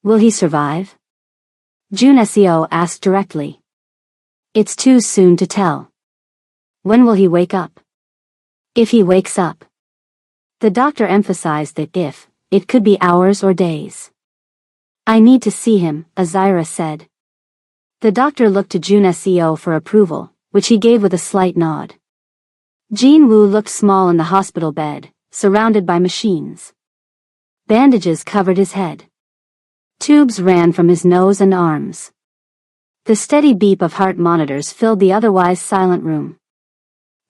Will he survive? June SEO asked directly. It's too soon to tell. When will he wake up? If he wakes up. The doctor emphasized that if, it could be hours or days. I need to see him, Azira said. The doctor looked to Jun Seo for approval, which he gave with a slight nod. Jin-woo looked small in the hospital bed, surrounded by machines. Bandages covered his head. Tubes ran from his nose and arms. The steady beep of heart monitors filled the otherwise silent room.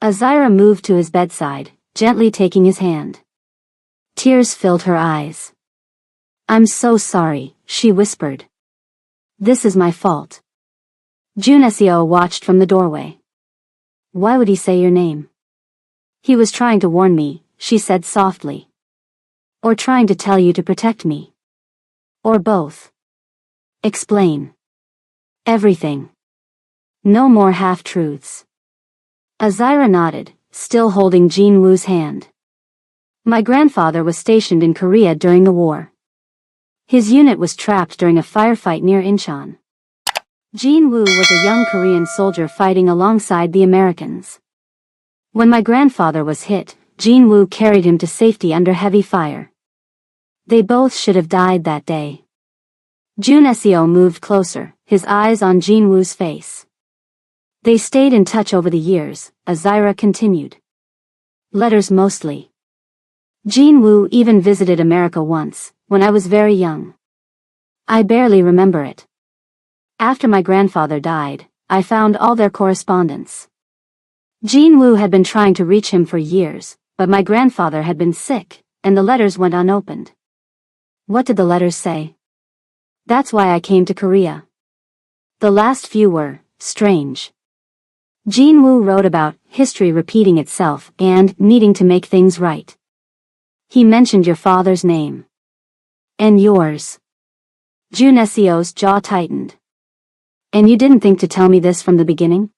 Azira moved to his bedside, gently taking his hand. Tears filled her eyes. I'm so sorry, she whispered. This is my fault. Jun Seo watched from the doorway. Why would he say your name? He was trying to warn me, she said softly. Or trying to tell you to protect me. Or both. Explain. Everything. No more half-truths. Azira nodded, still holding Jin-woo's hand. My grandfather was stationed in Korea during the war. His unit was trapped during a firefight near Incheon. Jin-woo was a young Korean soldier fighting alongside the Americans. When my grandfather was hit, Jin-woo carried him to safety under heavy fire. They both should have died that day. Jun Seo moved closer, his eyes on Jin-woo's face. They stayed in touch over the years, Azira continued. Letters mostly. Jin-woo even visited America once, when I was very young. I barely remember it. After my grandfather died, I found all their correspondence. Jin-woo had been trying to reach him for years, but my grandfather had been sick, and the letters went unopened. What did the letters say? That's why I came to Korea. The last few were strange. Jin-woo wrote about history repeating itself and needing to make things right. He mentioned your father's name. And yours. Jun Seo's jaw tightened. And you didn't think to tell me this from the beginning?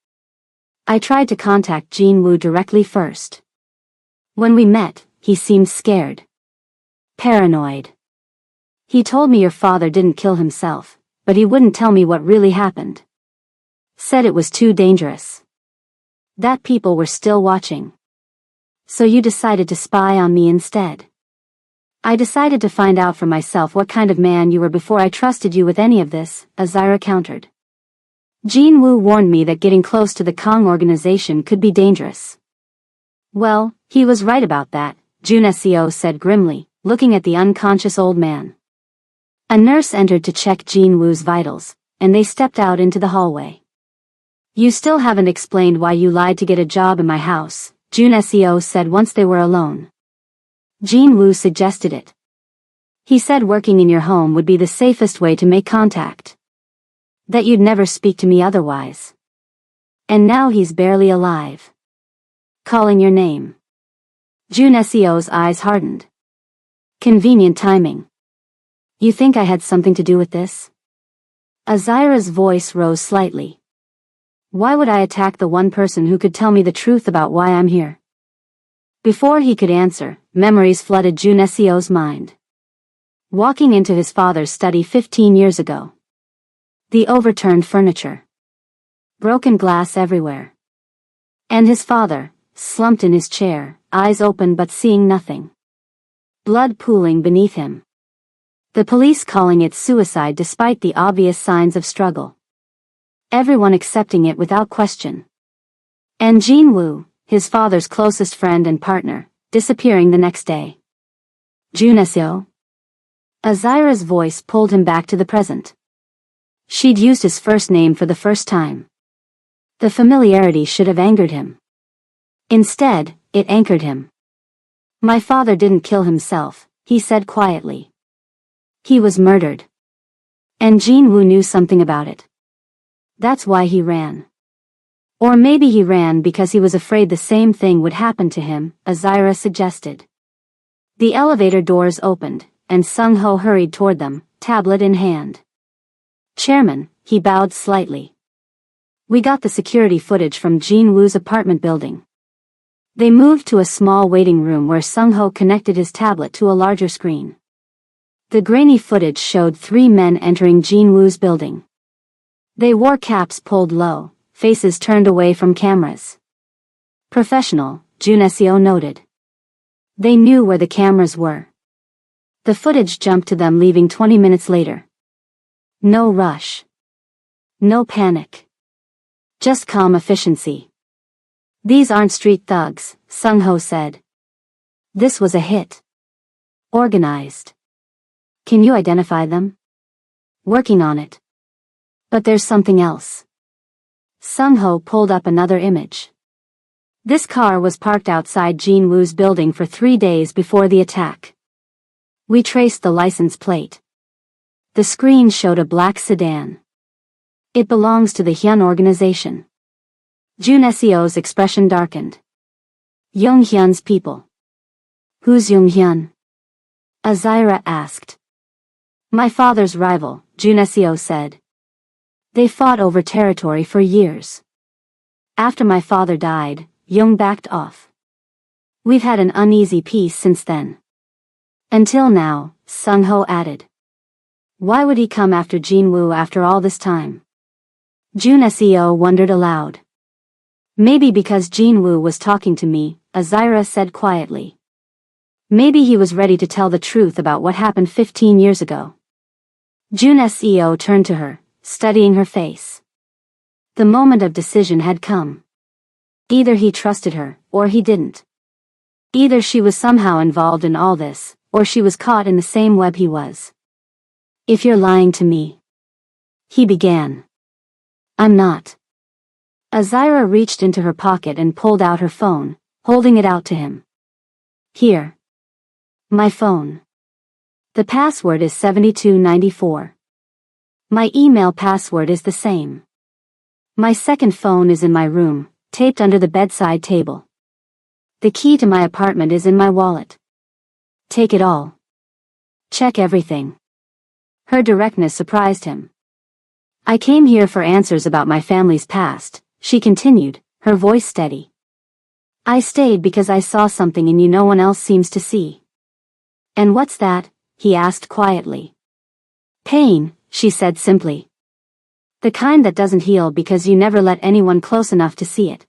I tried to contact Jin-woo directly first. When we met, he seemed scared. Paranoid. He told me your father didn't kill himself, but he wouldn't tell me what really happened. Said it was too dangerous. That people were still watching. So you decided to spy on me instead. I decided to find out for myself what kind of man you were before I trusted you with any of this, Azira countered. Jin-woo warned me that getting close to the Kong organization could be dangerous. Well, he was right about that, Jun Seo said grimly, looking at the unconscious old man. A nurse entered to check Jin-woo's vitals, and they stepped out into the hallway. You still haven't explained why you lied to get a job in my house, Jun Seo said once they were alone. Jin-woo suggested it. He said working in your home would be the safest way to make contact. That you'd never speak to me otherwise. And now he's barely alive. Calling your name. Jun Seo's eyes hardened. Convenient timing. You think I had something to do with this? Azira's voice rose slightly. Why would I attack the one person who could tell me the truth about why I'm here? Before he could answer, memories flooded Jun Seo's mind. Walking into his father's study 15 years ago. The overturned furniture. Broken glass everywhere. And his father, slumped in his chair, eyes open but seeing nothing. Blood pooling beneath him. The police calling it suicide despite the obvious signs of struggle. Everyone accepting it without question. And Jin-woo, his father's closest friend and partner, disappearing the next day. Jun Seo? Azira's voice pulled him back to the present. She'd used his first name for the first time. The familiarity should have angered him. Instead, it anchored him. My father didn't kill himself, he said quietly. He was murdered. And Jin-woo knew something about it. That's why he ran. Or maybe he ran because he was afraid the same thing would happen to him, Azira suggested. The elevator doors opened, and Sung-ho hurried toward them, tablet in hand. Chairman, he bowed slightly. We got the security footage from Jin-woo's apartment building. They moved to a small waiting room where Sung-ho connected his tablet to a larger screen. The grainy footage showed 3 men entering Jin-woo's building. They wore caps pulled low, faces turned away from cameras. Professional, Jun Seo noted. They knew where the cameras were. The footage jumped to them leaving 20 minutes later. No rush. No panic. Just calm efficiency. These aren't street thugs, Sung-ho said. This was a hit. Organized. Can you identify them? Working on it. But there's something else. Sung-ho pulled up another image. This car was parked outside Jin Woo's building for 3 days before the attack. We traced the license plate. The screen showed a black sedan. It belongs to the Hyun organization. Jun Seo's expression darkened. Young Hyun's people. Who's Young Hyun? Azira asked. My father's rival, Jun Seo said. They fought over territory for years. After my father died, Young backed off. We've had an uneasy peace since then. Until now, Sung-ho added. Why would he come after Jin Woo after all this time? Jun Seo wondered aloud. Maybe because Jin Woo was talking to me, Azira said quietly. Maybe he was ready to tell the truth about what happened 15 years ago. Jun Seo turned to her, studying her face. The moment of decision had come. Either he trusted her, or he didn't. Either she was somehow involved in all this, or she was caught in the same web he was. If you're lying to me, he began. I'm not. Azira reached into her pocket and pulled out her phone, holding it out to him. Here. My phone. The password is 7294. My email password is the same. My second phone is in my room, taped under the bedside table. The key to my apartment is in my wallet. Take it all. Check everything. Her directness surprised him. I came here for answers about my family's past, she continued, her voice steady. I stayed because I saw something in you no one else seems to see. And what's that? He asked quietly. Pain, she said simply. The kind that doesn't heal because you never let anyone close enough to see it.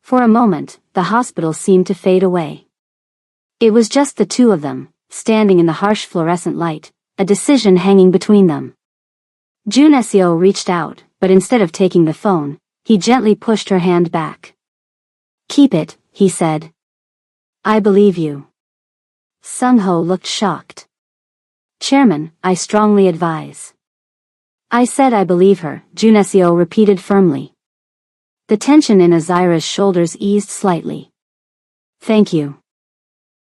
For a moment, the hospital seemed to fade away. It was just the two of them, standing in the harsh fluorescent light, a decision hanging between them. Jun Seo reached out, but instead of taking the phone, he gently pushed her hand back. Keep it, he said. I believe you. Sung-ho looked shocked. Chairman, I strongly advise. I said I believe her, Jun Seo repeated firmly. The tension in Azira's shoulders eased slightly. Thank you.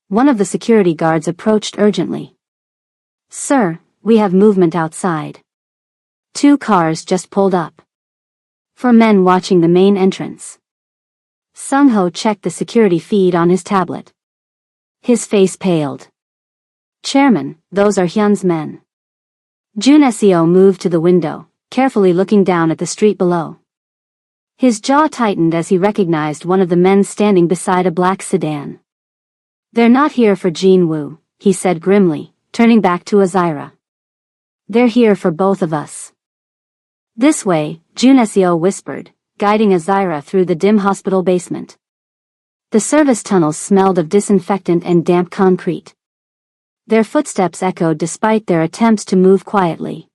One of the security guards approached urgently. Sir, we have movement outside. 2 cars just pulled up. For men watching the main entrance. Sung-ho checked the security feed on his tablet. His face paled. Chairman, those are Hyun's men. Jun Seo moved to the window, carefully looking down at the street below. His jaw tightened as he recognized one of the men standing beside a black sedan. They're not here for Jin Woo, he said grimly, turning back to Azira. They're here for both of us. This way, Jun Seo whispered, guiding Azira through the dim hospital basement. The service tunnels smelled of disinfectant and damp concrete. Their footsteps echoed despite their attempts to move quietly.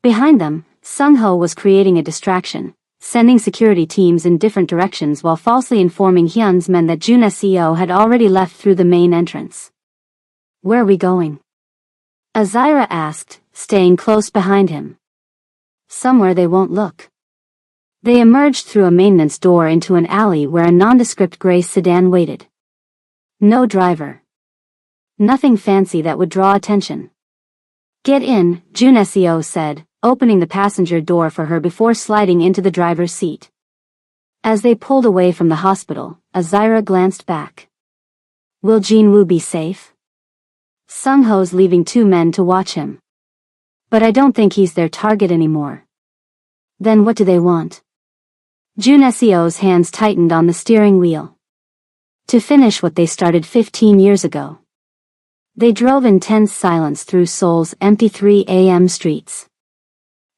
Behind them, Sung-ho was creating a distraction, sending security teams in different directions while falsely informing Hyun's men that Jun Seo had already left through the main entrance. Where are we going? Azira asked, staying close behind him. Somewhere they won't look. They emerged through a maintenance door into an alley where a nondescript gray sedan waited. No driver. Nothing fancy that would draw attention. Get in, Jun Seo said, opening the passenger door for her before sliding into the driver's seat. As they pulled away from the hospital, Azira glanced back. Will Jin Woo be safe? Sung-ho's leaving 2 men to watch him. But I don't think he's their target anymore. Then what do they want? Jun Seo's hands tightened on the steering wheel. To finish what they started 15 years ago. They drove in tense silence through Seoul's empty 3 a.m. streets.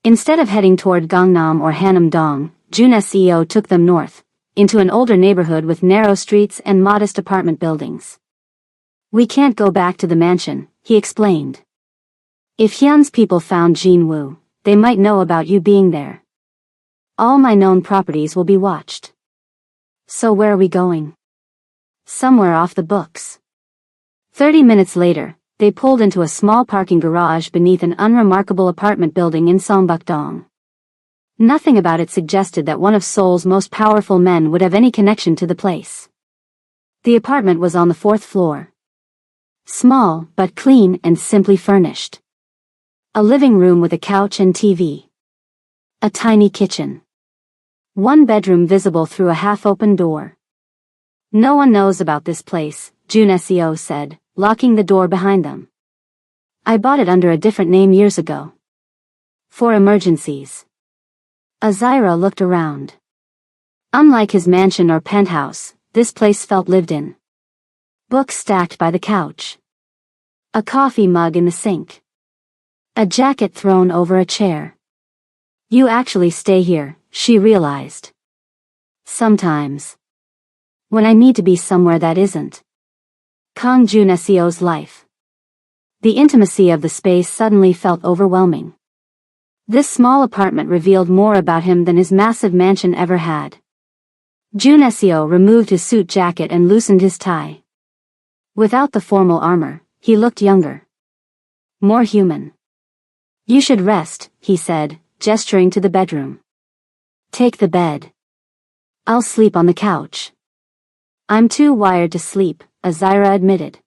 Instead of heading toward Gangnam or Hanam-dong, Jun Seo took them north, into an older neighborhood with narrow streets and modest apartment buildings. We can't go back to the mansion, he explained. If Hyun's people found Jin-woo, they might know about you being there. All my known properties will be watched. So where are we going? Somewhere off the books. 30 minutes later, they pulled into a small parking garage beneath an unremarkable apartment building in Songbukdong. Nothing about it suggested that one of Seoul's most powerful men would have any connection to the place. The apartment was on the 4th floor. Small, but clean and simply furnished. A living room with a couch and TV. A tiny kitchen. One bedroom visible through a half-open door. No one knows about this place, Jun Seo said, locking the door behind them. I bought it under a different name years ago. For emergencies. Azira looked around. Unlike his mansion or penthouse, this place felt lived in. Books stacked by the couch. A coffee mug in the sink. A jacket thrown over a chair. You actually stay here, she realized. Sometimes. When I need to be somewhere that isn't. Kang Jun Seo's life. The intimacy of the space suddenly felt overwhelming. This small apartment revealed more about him than his massive mansion ever had. Jun Seo removed his suit jacket and loosened his tie. Without the formal armor, he looked younger. More human. You should rest, he said, gesturing to the bedroom. Take the bed. I'll sleep on the couch. I'm too wired to sleep, Azira admitted.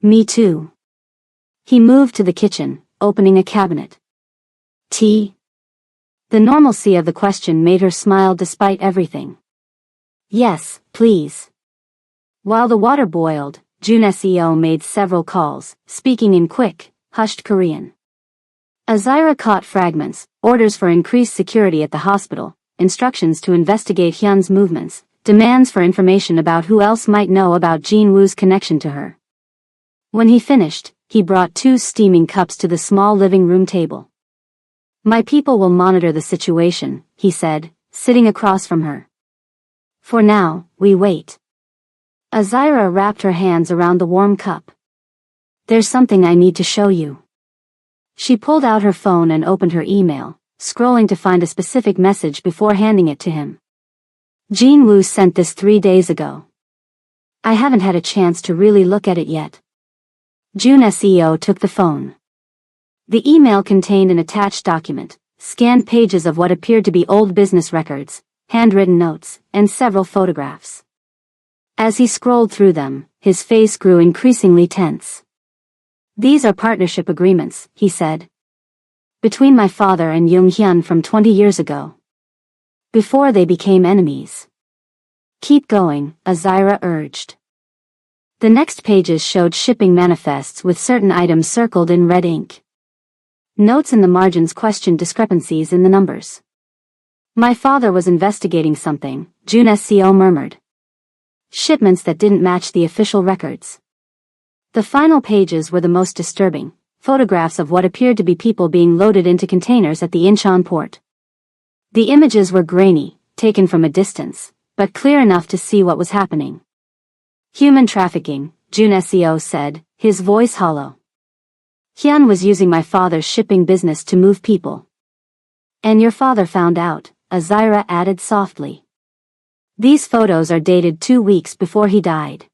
Me too. He moved to the kitchen, opening a cabinet. Tea? The normalcy of the question made her smile despite everything. Yes, please. While the water boiled, Jun Seo made several calls, speaking in quick, hushed Korean. Azira caught fragments, orders for increased security at the hospital, instructions to investigate Hyun's movements, demands for information about who else might know about Jin-woo's connection to her. When he finished, he brought 2 steaming cups to the small living room table. My people will monitor the situation, he said, sitting across from her. For now, we wait. Azira wrapped her hands around the warm cup. There's something I need to show you. She pulled out her phone and opened her email, scrolling to find a specific message before handing it to him. Jin-woo sent this 3 days ago. I haven't had a chance to really look at it yet. Jun Seo took the phone. The email contained an attached document, scanned pages of what appeared to be old business records, handwritten notes, and several photographs. As he scrolled through them, his face grew increasingly tense. These are partnership agreements, he said. Between my father and Jung Hyun from 20 years ago. Before they became enemies. Keep going, Azira urged. The next pages showed shipping manifests with certain items circled in red ink. Notes in the margins questioned discrepancies in the numbers. My father was investigating something, Jun Seo murmured. Shipments that didn't match the official records. The final pages were the most disturbing, photographs of what appeared to be people being loaded into containers at the Incheon port. The images were grainy, taken from a distance, but clear enough to see what was happening. Human trafficking, Jun Seo said, his voice hollow. Hyun was using my father's shipping business to move people. And your father found out, Azira added softly. These photos are dated 2 weeks before he died.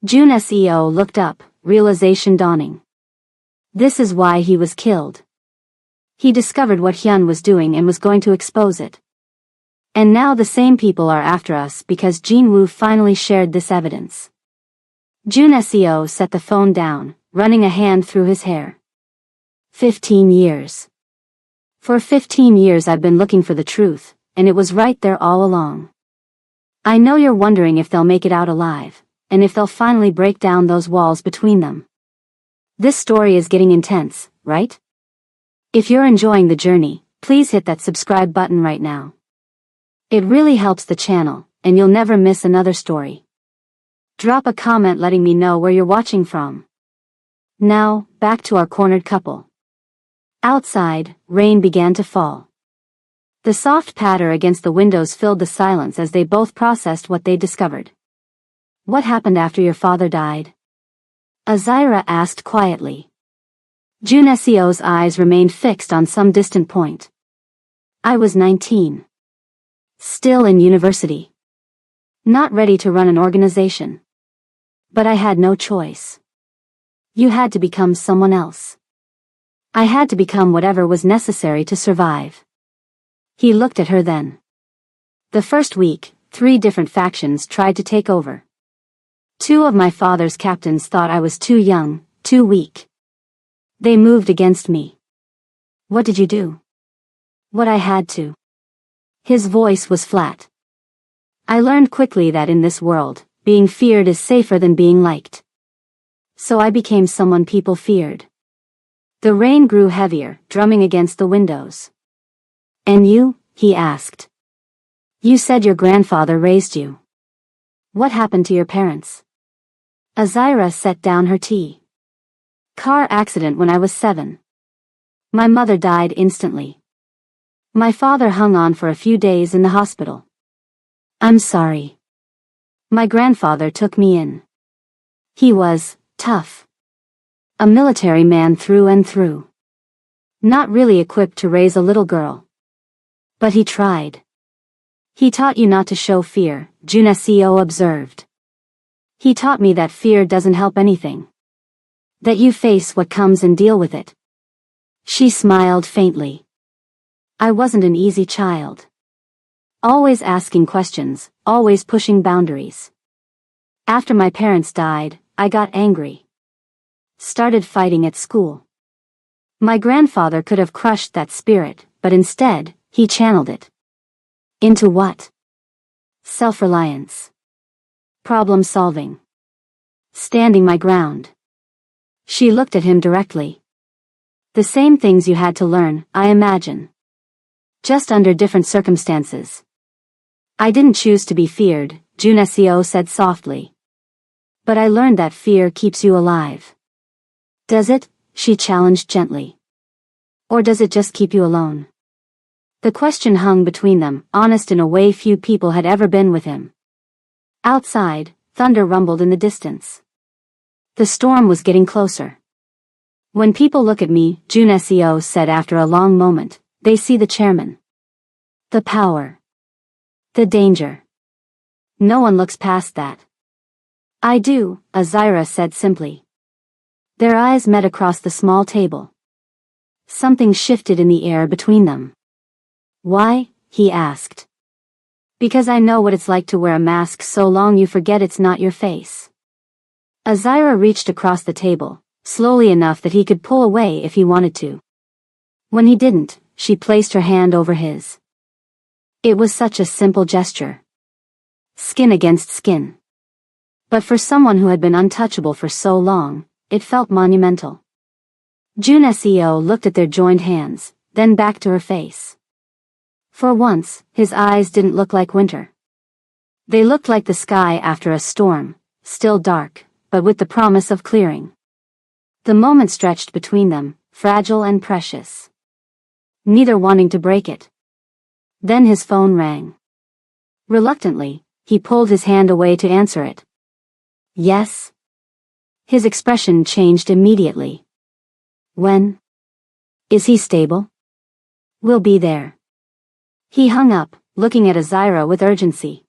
Jun Seo looked up, realization dawning. This is why he was killed. He discovered what Hyun was doing and was going to expose it. And now the same people are after us because Jin-woo finally shared this evidence. Jun Seo set the phone down, running a hand through his hair. 15 years. For 15 years I've been looking for the truth, and it was right there all along. I know you're wondering if they'll make it out alive, and if they'll finally break down those walls between them. This story is getting intense, right? If you're enjoying the journey, please hit that subscribe button right now. It really helps the channel, and you'll never miss another story. Drop a comment letting me know where you're watching from. Now, back to our cornered couple. Outside, rain began to fall. The soft patter against the windows filled the silence as they both processed what they discovered. What happened after your father died? Azira asked quietly. Junesio's eyes remained fixed on some distant point. I was 19. Still in university. Not ready to run an organization. But I had no choice. You had to become someone else. I had to become whatever was necessary to survive. He looked at her then. The first week, 3 different factions tried to take over. 2 of my father's captains thought I was too young, too weak. They moved against me. What did you do? What I had to. His voice was flat. I learned quickly that in this world, being feared is safer than being liked. So I became someone people feared. The rain grew heavier, drumming against the windows. And you? He asked. You said your grandfather raised you. What happened to your parents? Azira set down her tea. Car accident when I was 7. My mother died instantly. My father hung on for a few days in the hospital. I'm sorry. My grandfather took me in. He was tough. A military man through and through. Not really equipped to raise a little girl. But he tried. He taught you not to show fear, Junesio observed. He taught me that fear doesn't help anything. That you face what comes and deal with it. She smiled faintly. I wasn't an easy child. Always asking questions, always pushing boundaries. After my parents died, I got angry. Started fighting at school. My grandfather could have crushed that spirit, but instead, he channeled it. Into what? Self-reliance. Problem solving. Standing my ground. She looked at him directly. The same things you had to learn, I imagine. Just under different circumstances. I didn't choose to be feared, Junesio said softly. But I learned that fear keeps you alive. Does it? She challenged gently. Or does it just keep you alone? The question hung between them, honest in a way few people had ever been with him. Outside, thunder rumbled in the distance. The storm was getting closer. When people look at me, Junesio said after a long moment, they see the chairman. The power. The danger. No one looks past that. I do, Azira said simply. Their eyes met across the small table. Something shifted in the air between them. Why? He asked. Because I know what it's like to wear a mask so long you forget it's not your face. Azira reached across the table, slowly enough that he could pull away if he wanted to. When he didn't, she placed her hand over his. It was such a simple gesture. Skin against skin. But for someone who had been untouchable for so long, it felt monumental. Junesio looked at their joined hands, then back to her face. For once, his eyes didn't look like winter. They looked like the sky after a storm, still dark, but with the promise of clearing. The moment stretched between them, fragile and precious. Neither wanting to break it. Then his phone rang. Reluctantly, he pulled his hand away to answer it. Yes? His expression changed immediately. When? Is he stable? We'll be there. He hung up, looking at Azira with urgency.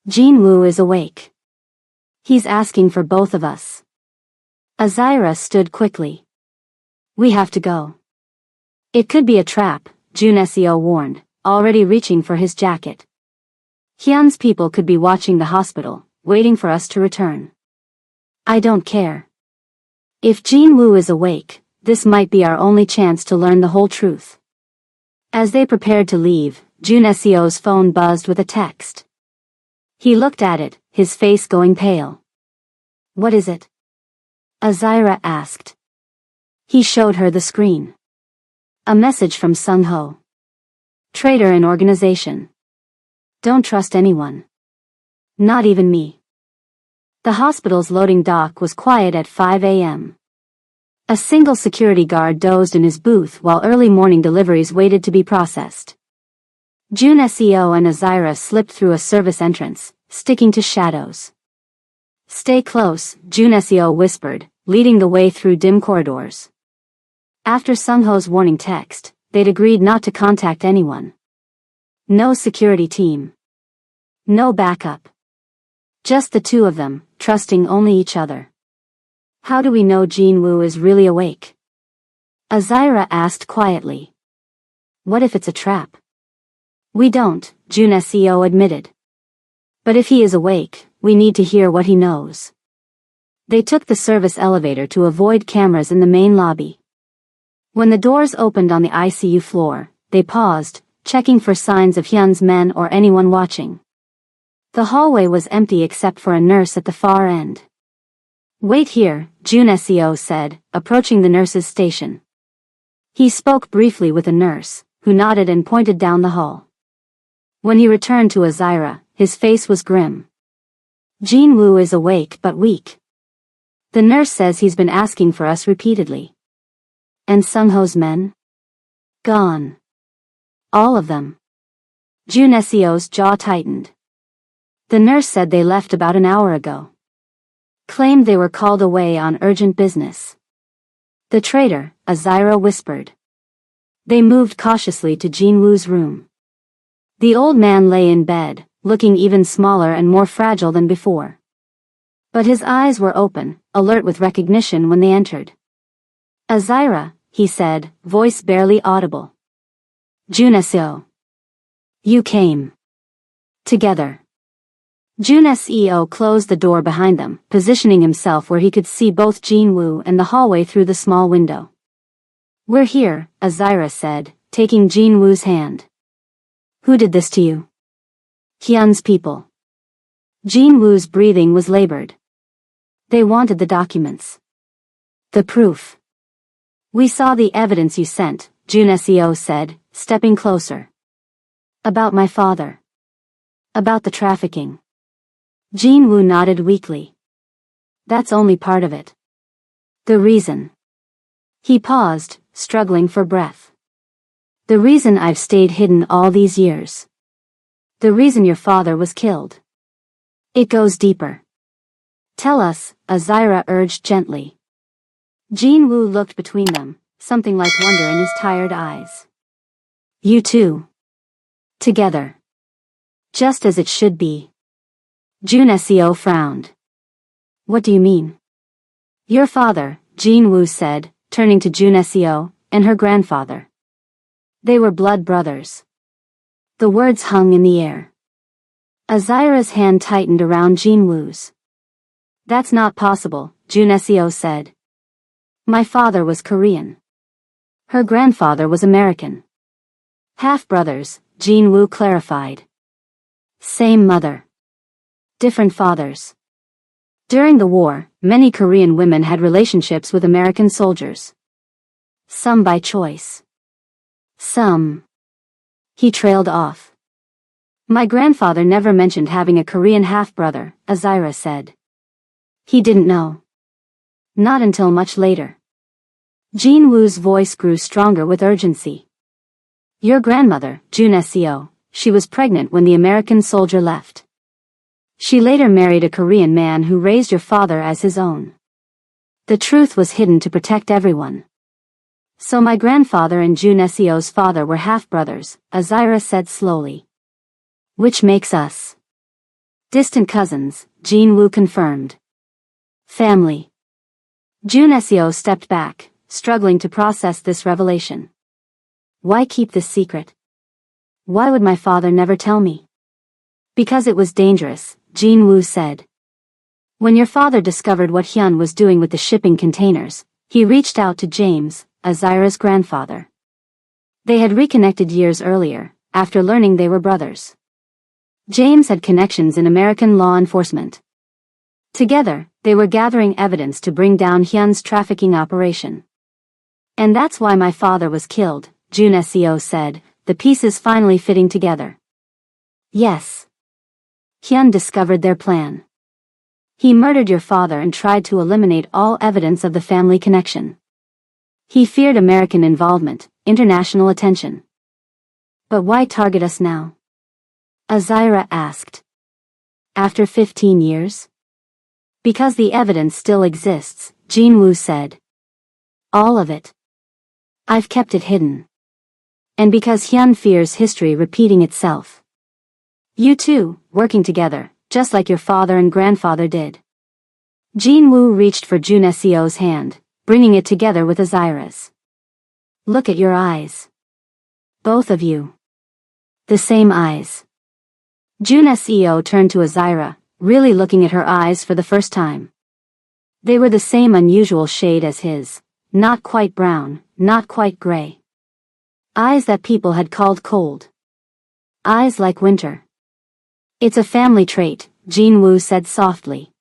Jin-woo is awake. He's asking for both of us. Azira stood quickly. We have to go. It could be a trap, Junesio warned, already reaching for his jacket. Hyun's people could be watching the hospital, waiting for us to return. I don't care. If Jin-woo is awake, this might be our only chance to learn the whole truth. As they prepared to leave, Junesio's phone buzzed with a text. He looked at it, his face going pale. What is it? Azira asked. He showed her the screen. A message from Sung-ho. Traitor in organization. Don't trust anyone. Not even me. The hospital's loading dock was quiet at 5 a.m. A single security guard dozed in his booth while early morning deliveries waited to be processed. June Seo and Azira slipped through a service entrance, sticking to shadows. Stay close, June Seo whispered, leading the way through dim corridors. After Sungho's warning text, they'd agreed not to contact anyone. No security team. No backup. Just the two of them, trusting only each other. How do we know Jinwoo is really awake? Azira asked quietly. What if it's a trap? We don't, June Seo admitted. But if he is awake, we need to hear what he knows. They took the service elevator to avoid cameras in the main lobby. When the doors opened on the ICU floor, they paused, checking for signs of Hyun's men or anyone watching. The hallway was empty except for a nurse at the far end. Wait here, June Seo said, approaching the nurse's station. He spoke briefly with a nurse, who nodded and pointed down the hall. When he returned to Azira, his face was grim. Jinwoo is awake but weak. The nurse says he's been asking for us repeatedly. And Sungho's men? Gone. All of them. June Seo's jaw tightened. The nurse said they left about an hour ago. Claimed they were called away on urgent business. The traitor, Azira whispered. They moved cautiously to Jinwoo's room. The old man lay in bed, looking even smaller and more fragile than before. But his eyes were open, alert with recognition when they entered. Azira, he said, voice barely audible. June Seo. You came. Together. June Seo closed the door behind them, positioning himself where he could see both Jinwoo and the hallway through the small window. We're here, Azira said, taking Jinwoo's hand. Who did this to you? Hyun's people. Jinwoo's breathing was labored. They wanted the documents. The proof. We saw the evidence you sent, June Seo said, stepping closer. About my father. About the trafficking. Jinwoo nodded weakly. That's only part of it. The reason. He paused, struggling for breath. The reason I've stayed hidden all these years. The reason your father was killed. It goes deeper. Tell us, Azira urged gently. Jinwoo looked between them, something like wonder in his tired eyes. You two. Together. Just as it should be. June Seo frowned. What do you mean? Your father, Jinwoo said, turning to June Seo, and her grandfather. They were blood brothers. The words hung in the air. Azira's hand tightened around Jinwoo's. That's not possible, June Seo said. My father was Korean. Her grandfather was American. Half-brothers, Jinwoo clarified. Same mother. Different fathers. During the war, many Korean women had relationships with American soldiers. Some by choice. Some. He trailed off. My grandfather never mentioned having a Korean half-brother, Azira said. He didn't know. Not until much later. Jinwoo's voice grew stronger with urgency. Your grandmother, June Seo, she was pregnant when the American soldier left. She later married a Korean man who raised your father as his own. The truth was hidden to protect everyone. So my grandfather and June Seo's father were half-brothers, Azira said slowly. Which makes us distant cousins, Jinwoo confirmed. Family. June Seo stepped back, struggling to process this revelation. Why keep this secret? Why would my father never tell me? Because it was dangerous, Jinwoo said. When your father discovered what Hyun was doing with the shipping containers, he reached out to James, Azira's grandfather. They had reconnected years earlier, after learning they were brothers. James had connections in American law enforcement. Together, they were gathering evidence to bring down Hyun's trafficking operation. And that's why my father was killed, June Seo said, the pieces finally fitting together. Yes. Hyun discovered their plan. He murdered your father and tried to eliminate all evidence of the family connection. He feared American involvement, international attention. But why target us now? Azira asked. After 15 years? Because the evidence still exists, Jinwoo said. All of it. I've kept it hidden. And because Hyun fears history repeating itself. You two, working together, just like your father and grandfather did. Jinwoo reached for Juneseo's hand, bringing it together with Azira's. Look at your eyes. Both of you. The same eyes. Juneseo turned to Azira, really looking at her eyes for the first time. They were the same unusual shade as his, not quite brown, not quite gray. Eyes that people had called cold. Eyes like winter. It's a family trait, Jinwoo said softly.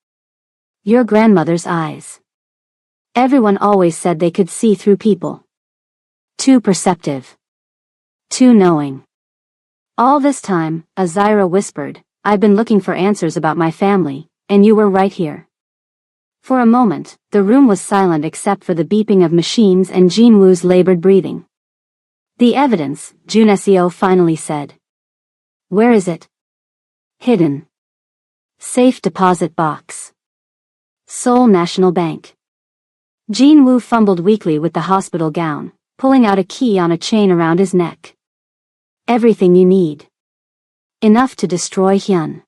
Your grandmother's eyes. Everyone always said they could see through people. Too perceptive. Too knowing. All this time, Azira whispered, I've been looking for answers about my family, and you were right here. For a moment, the room was silent except for the beeping of machines and Jinwoo's labored breathing. The evidence, Juneseo finally said. Where is it? Hidden. Safe deposit box. Seoul National Bank. Jinwoo fumbled weakly with the hospital gown, pulling out a key on a chain around his neck. Everything you need. Enough to destroy Hyun.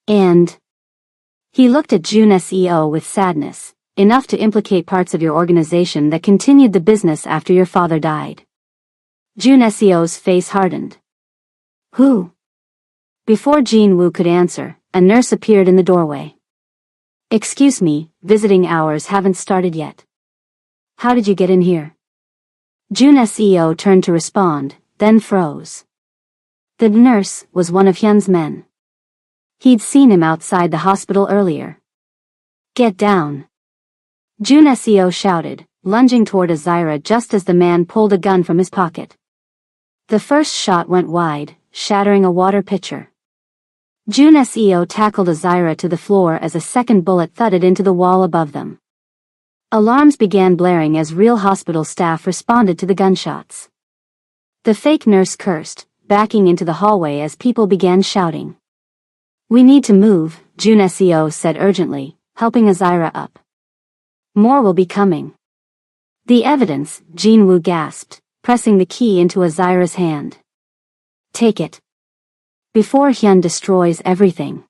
And... He looked at Juneseo with sadness, enough to implicate parts of your organization that continued the business after your father died. Juneseo's face hardened. Who? Before Jinwoo could answer, a nurse appeared in the doorway. Excuse me, visiting hours haven't started yet. How did you get in here? Juneseo turned to respond, then froze. The nurse was one of Hyun's men. He'd seen him outside the hospital earlier. Get down. Juneseo shouted, lunging toward Azira just as the man pulled a gun from his pocket. The first shot went wide, shattering a water pitcher. Juneseo tackled Azira to the floor as a second bullet thudded into the wall above them. Alarms began blaring as real hospital staff responded to the gunshots. The fake nurse cursed, backing into the hallway as people began shouting. We need to move, Juneseo said urgently, helping Azira up. More will be coming. The evidence, Jinwoo gasped, pressing the key into Azira's hand. Take it. Before Hyun destroys everything.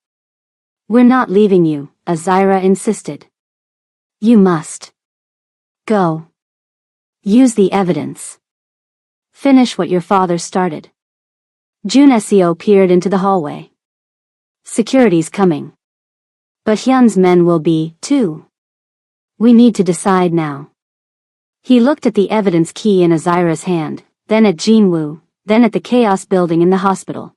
We're not leaving you, Azira insisted. You must. Go. Use the evidence. Finish what your father started. Juneseo peered into the hallway. Security's coming. But Hyun's men will be, too. We need to decide now. He looked at the evidence key in Azira's hand, then at Jinwoo, then at the chaos building in the hospital.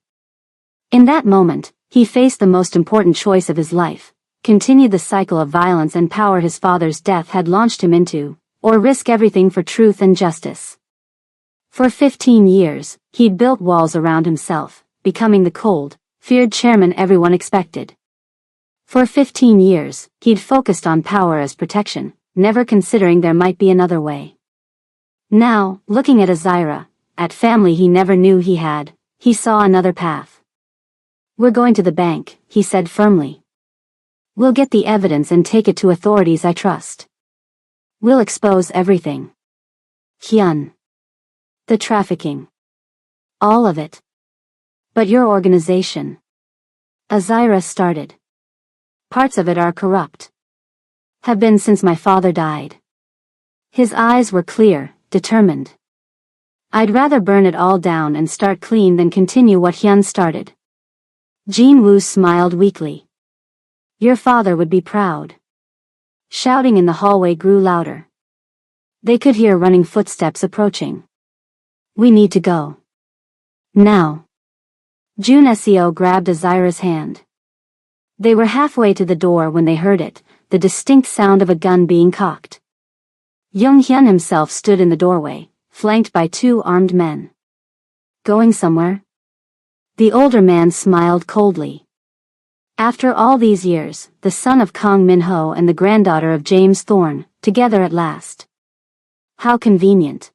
In that moment, he faced the most important choice of his life, continue the cycle of violence and power his father's death had launched him into, or risk everything for truth and justice. For 15 years, he'd built walls around himself, becoming the cold, feared chairman everyone expected. For 15 years, he'd focused on power as protection, never considering there might be another way. Now, looking at Azira, at family he never knew he had, he saw another path. We're going to the bank, he said firmly. We'll get the evidence and take it to authorities I trust. We'll expose everything. Hyun. The trafficking. All of it. But your organization. Azira started. Parts of it are corrupt. Have been since my father died. His eyes were clear, determined. I'd rather burn it all down and start clean than continue what Hyun started. Jinwoo smiled weakly. Your father would be proud. Shouting in the hallway grew louder. They could hear running footsteps approaching. We need to go. Now. Juneseo grabbed Azira's hand. They were halfway to the door when they heard it, the distinct sound of a gun being cocked. Young Hyun himself stood in the doorway, flanked by 2 armed men. Going somewhere? The older man smiled coldly. After all these years, the son of Kang Min-ho and the granddaughter of James Thorne, together at last. How convenient.